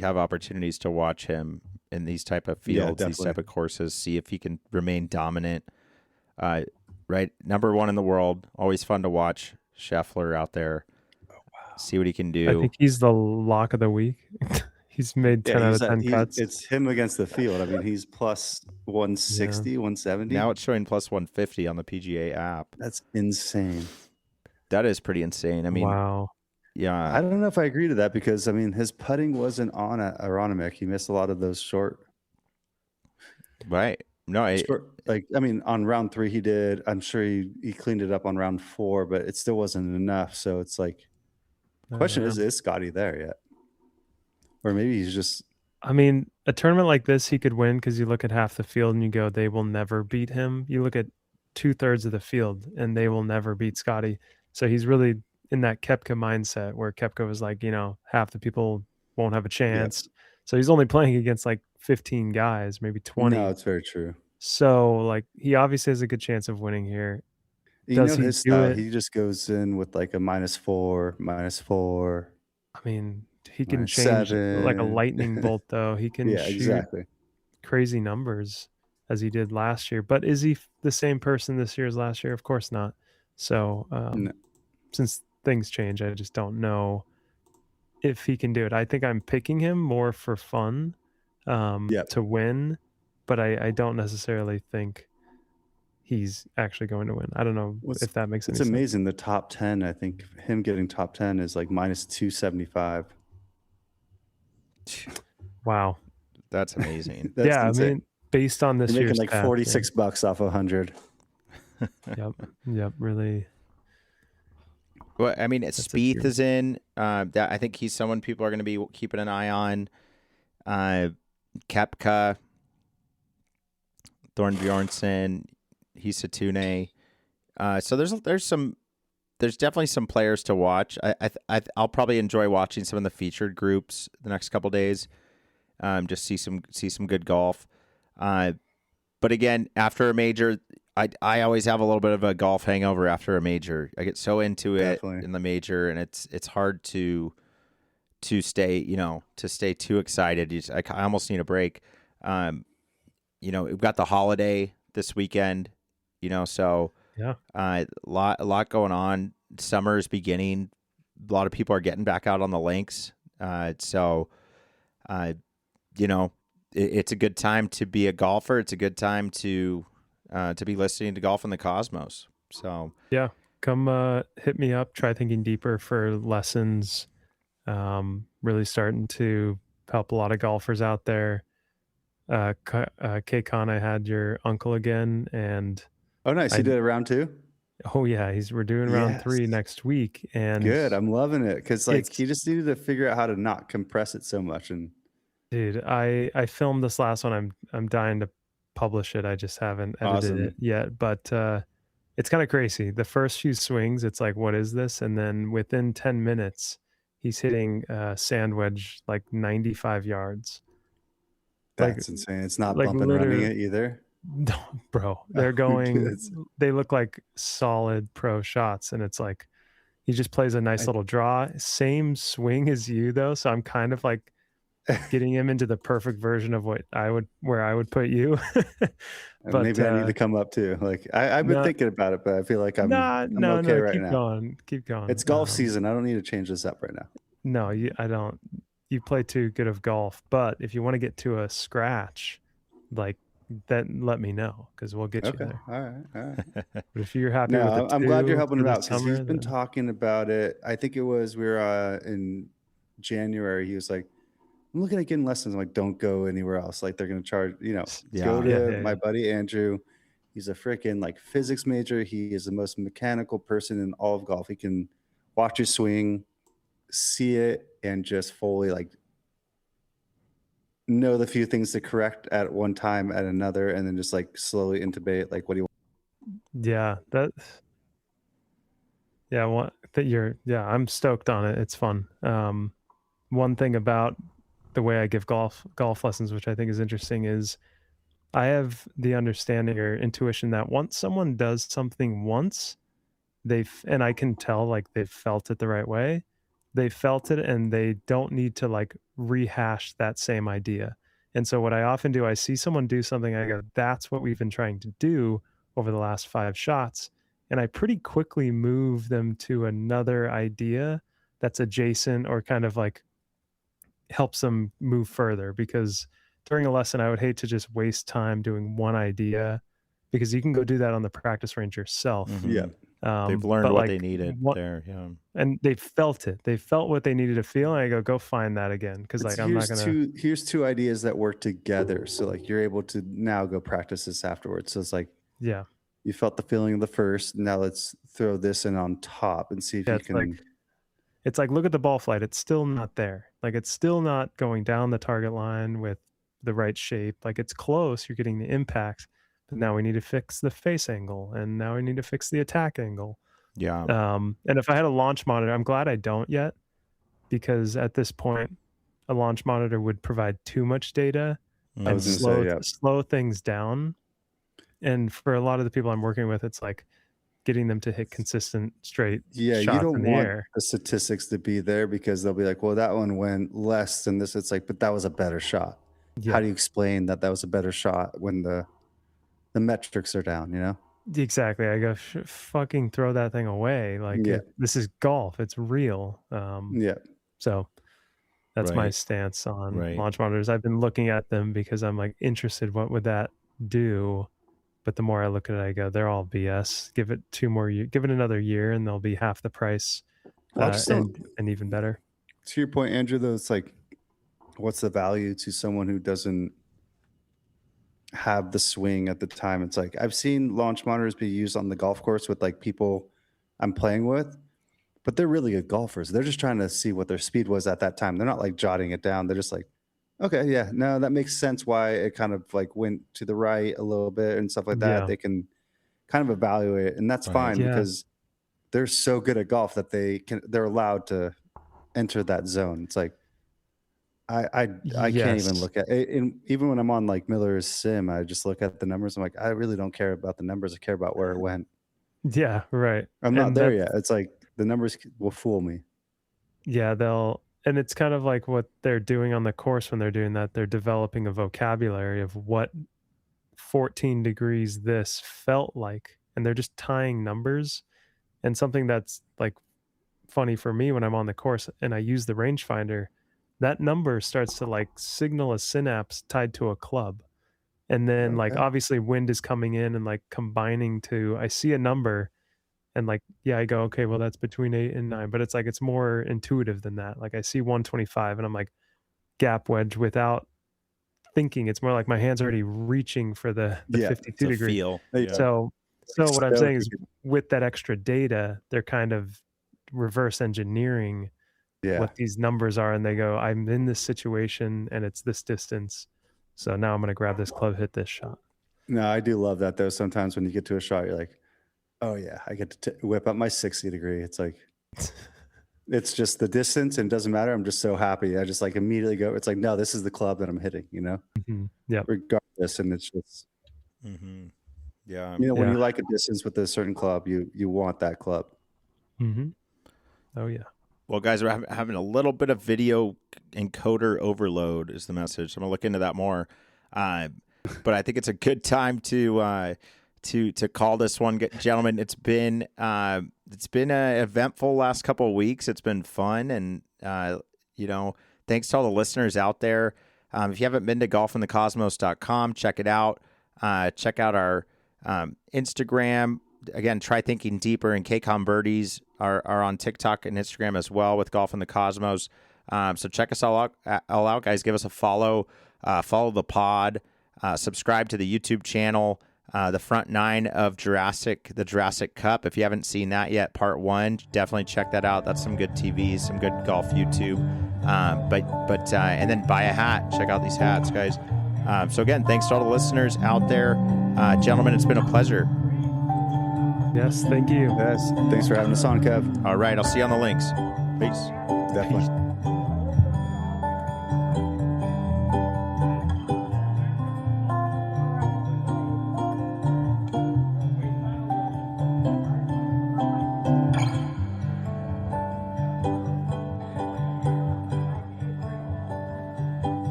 have opportunities to watch him in these type of fields, these type of courses, see if he can remain dominant. Right, number 1 in the world. Always fun to watch Scheffler out there. Oh, wow. See what he can do. I think he's the lock of the week. He's made 10 out of 10 cuts. It's him against the field. I mean, he's plus 160, 170. Now it's showing plus 150 on the PGA app. That's insane. That is pretty insane. I mean, wow. Yeah. I don't know if I agree to that because, I mean, his putting wasn't on Aronimec. He missed a lot of those short. Right. No, on round 3 he did. I'm sure he cleaned it up on round 4, but it still wasn't enough. So it's like, the question is Scotty there yet? Or maybe he's just... I mean, a tournament like this, he could win because you look at half the field and you go, they will never beat him. You look at 2/3 of the field and they will never beat Scotty. So he's really in that Koepka mindset where Koepka was like, half the people won't have a chance. Yep. So he's only playing against 15 guys, maybe 20. No, it's very true. So he obviously has a good chance of winning here. Does his style? He just goes in with a -4, -4. I mean, he can change 7. like a lightning bolt, though. He can shoot exactly crazy numbers as he did last year. But is he the same person this year as last year? Of course not. So no. Since things change, I just don't know if he can do it. I think I'm picking him more for fun to win, but I don't necessarily think he's actually going to win. I don't know if that makes any sense. It's amazing. The top 10, I think him getting top 10 is -275. Wow. That's amazing. That's Yeah, I insane. mean, based on this You're year's making like stats, $46 off 100. Yep. Yep. Really. Well, I mean, That's a Spieth few. is in. That I think he's someone people are going to be keeping an eye on. Kepka, Thornbjornsson, Hisatune. So there's definitely some players to watch. I'll probably enjoy watching some of the featured groups the next couple days. Just see some good golf. But again, after a major, I always have a little bit of a golf hangover after a major. I get so into it Definitely. in the major, and it's hard to stay too excited. I almost need a break. We've got the holiday this weekend. So Yeah. a lot going on. Summer is beginning. A lot of people are getting back out on the links. It's a good time to be a golfer. It's a good time to be listening to Golf in the Cosmos. So Yeah. Come hit me up. Try thinking deeper for lessons. Really starting to help a lot of golfers out there. Kcon, I had your uncle again, and Oh, nice. You did a round 2? oh yeah, we're doing round 3 Yes. next week, and Good. I'm loving it because like it's he just needed to figure out how to not compress it so much. And dude, I filmed this last one. I'm dying to publish it. I just haven't edited it awesome. yet, but it's kind of crazy. The first few swings, it's like, what is this? And then within 10 minutes, he's hitting sand wedge like 95 yards. That's insane. It's not Like bump and running literally, it either. no, bro. They're Oh, going. good. They look like solid pro shots, and it's like he just plays a nice I- little draw. Same swing as you though, so I'm kind of like getting him into the perfect version of where I would put you. But Maybe I need to come up too. Like I've been no, thinking about it, but I feel like I'm no, okay right keep now. going, keep going. It's golf season. I don't need to change this up right now. No, I don't. You play too good of golf, but if you want to get to a scratch, like that, let me know because we'll get you Okay. there. All right. But if you're happy with No, the I'm glad you're two helping for him the out because he's summer, been then talking about it. I think it was we were in January. He was like, I'm looking at getting lessons. I'm like, don't go anywhere else. Like they're gonna charge, go Yeah. to my buddy Andrew. He's a freaking like physics major. He is the most mechanical person in all of golf. He can watch you swing, see it, and just fully like know the few things to correct at one time at another, and then just like slowly intubate like what do you yeah, I'm stoked on it. It's fun. One thing about the way I give golf lessons, which I think is interesting, is I have the understanding or intuition that once someone does something once, and I can tell like they've felt it the right way. They felt it and they don't need to like rehash that same idea. And so what I often do, I see someone do something, I go, that's what we've been trying to do over the last 5 shots. And I pretty quickly move them to another idea that's adjacent or kind of like helps them move further, because during a lesson I would hate to just waste time doing one idea, because you can go do that on the practice range yourself. Mhm. Yeah. They've learned But what like they needed there. Yeah. and they felt it. They felt what they needed to feel, and I go find that again, because like I'm not gonna. Here's two ideas that work together. So like you're able to now go practice this afterwards. So it's like Yeah, you felt the feeling of the first. Now let's throw this in on top and see if yeah. you can. It's like look at the ball flight. It's still not there. Like it's still not going down the target line with the right shape. Like it's close. You're getting the impact, but now we need to fix the face angle, and now we need to fix the attack angle. Yeah. And if I had a launch monitor, I'm glad I don't yet, because at this point, a launch monitor would provide too much data I and was gonna say, yeah. slow things down. And for a lot of the people I'm working with, it's like getting them to hit consistent straight Yeah, you shots don't in the want air. the statistics to be there because they'll be like, well, that one went less than this. It's like, but that was a better shot. Yeah, How do you explain that was a better shot when the metrics are down, you know? exactly. I go, fucking throw that thing away. Like Yeah. this is golf. It's real. Yeah. So that's my Right. stance on Right. launch monitors. I've been looking at them because I'm like interested. What would that do? But the more I look at it, I go, they're all BS. Give it 2 more years. Give it another year, and they'll be half the price, Well, I just don't, and even better. to your point, Andrew, though, it's like what's the value to someone who doesn't have the swing at the time? It's like I've seen launch monitors be used on the golf course with like people I'm playing with, but they're really good golfers. They're just trying to see what their speed was at that time. They're not like jotting it down. They're just like, okay, yeah, no, that makes sense why it kind of like went to the right a little bit and stuff like that. Yeah. They can kind of evaluate it, and that's Right. fine Yeah. because they're so good at golf that they're allowed to enter that zone. It's like I can't even Yes. look at it. And even when I'm on like Miller's sim, I just look at the numbers. I'm like, I really don't care about the numbers. I care about where it went. Yeah, right. I'm not And there that's, yet. It's like the numbers will fool me. yeah, and it's kind of like what they're doing on the course when they're doing that. They're developing a vocabulary of what 14 degrees this felt like, and they're just tying numbers. And something that's like funny for me when I'm on the course and I use the rangefinder, that number starts to like signal a synapse tied to a club. And then like Okay. obviously wind is coming in and like combining to, I see a number and like, yeah, I go, okay, well that's between 8 and 9, but it's like it's more intuitive than that. Like I see 125 and I'm like gap wedge without thinking. It's more like my hands already reaching for the Yeah, 52 It's a degree. feel. Yeah. Yeah. So what I'm So saying is with that extra data, they're kind of reverse engineering yeah. what these numbers are, and they go, I'm in this situation and it's this distance, so now I'm going to grab this club, hit this shot. No, I do love that though. Sometimes when you get to a shot, you're like, oh yeah, I get to whip up my 60 degree. It's like, it's just the distance and it doesn't matter. I'm just so happy. I just like immediately go, it's like, no, this is the club that I'm hitting, you know, Yeah. regardless. And it's just, Mm-hmm. Yeah. you know, when Yeah. you like a distance with a certain club, you want that club. Oh yeah. Well, guys, we're having a little bit of video encoder overload is the message. I'm gonna look into that more, but I think it's a good time to call this one, gentlemen. It's been an eventful last couple of weeks. It's been fun, and thanks to all the listeners out there. If you haven't been to golfinthecosmos.com, check it out. Check out our Instagram. Again, try thinking deeper, and Kcon birdies are on TikTok and Instagram as well with Golf in the Cosmos. So check us all out, guys. Give us a follow. Follow the pod. Subscribe to the YouTube channel. The front nine of the Jurassic Cup. If you haven't seen that yet, part 1, definitely check that out. That's some good TV, some good golf YouTube. And then buy a hat. Check out these hats, guys. So again, thanks to all the listeners out there, gentlemen. It's been a pleasure. Yes, thank you. Yes. Thanks for having us on, Kev. All right, I'll see you on the links. Peace. Definitely.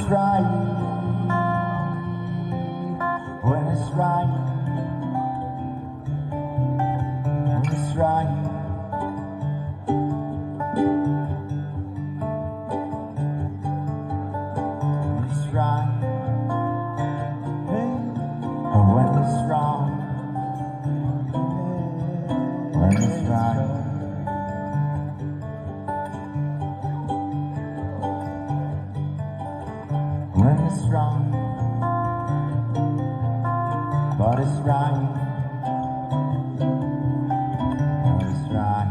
right, when it's right, when it's right. When it's right, or when it's wrong, when it's right. When it's wrong, but it's right. When it's right.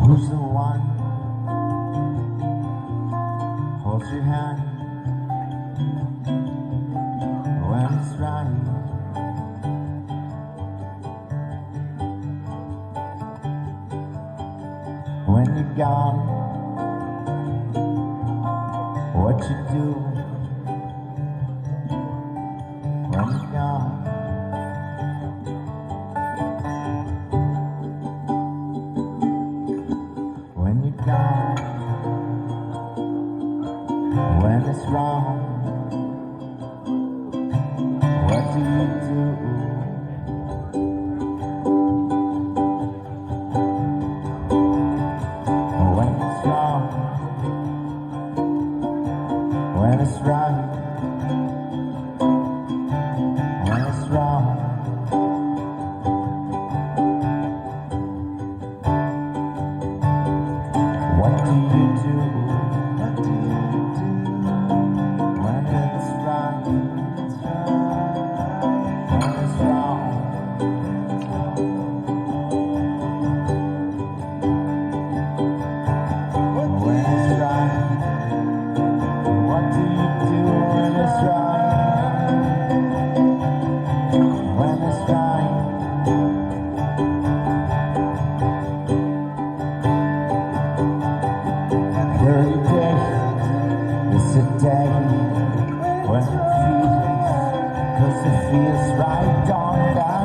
Who's the one holds your hand when it's right? When you're gone, what you do when you're gone? When you're gone, when it's wrong, what do you do? When it's wrong, when it's right, when it's wrong. What do you do? What do you do when it's right? When it's wrong. When it's right, what do you do when it's right? When it's right. 30 days is a day when it feels, 'cause it feels right on that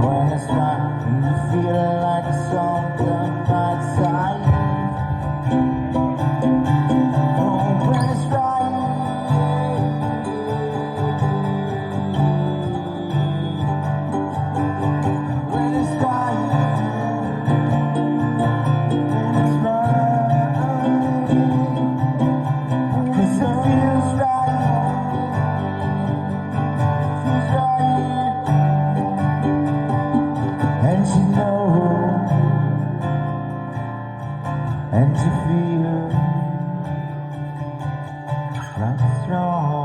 when it's right, and you feel like something outside. Oh, when it's right. When it's right. When it's right. 'Cause it feels right. Feels right. And you know, and you feel like it's wrong.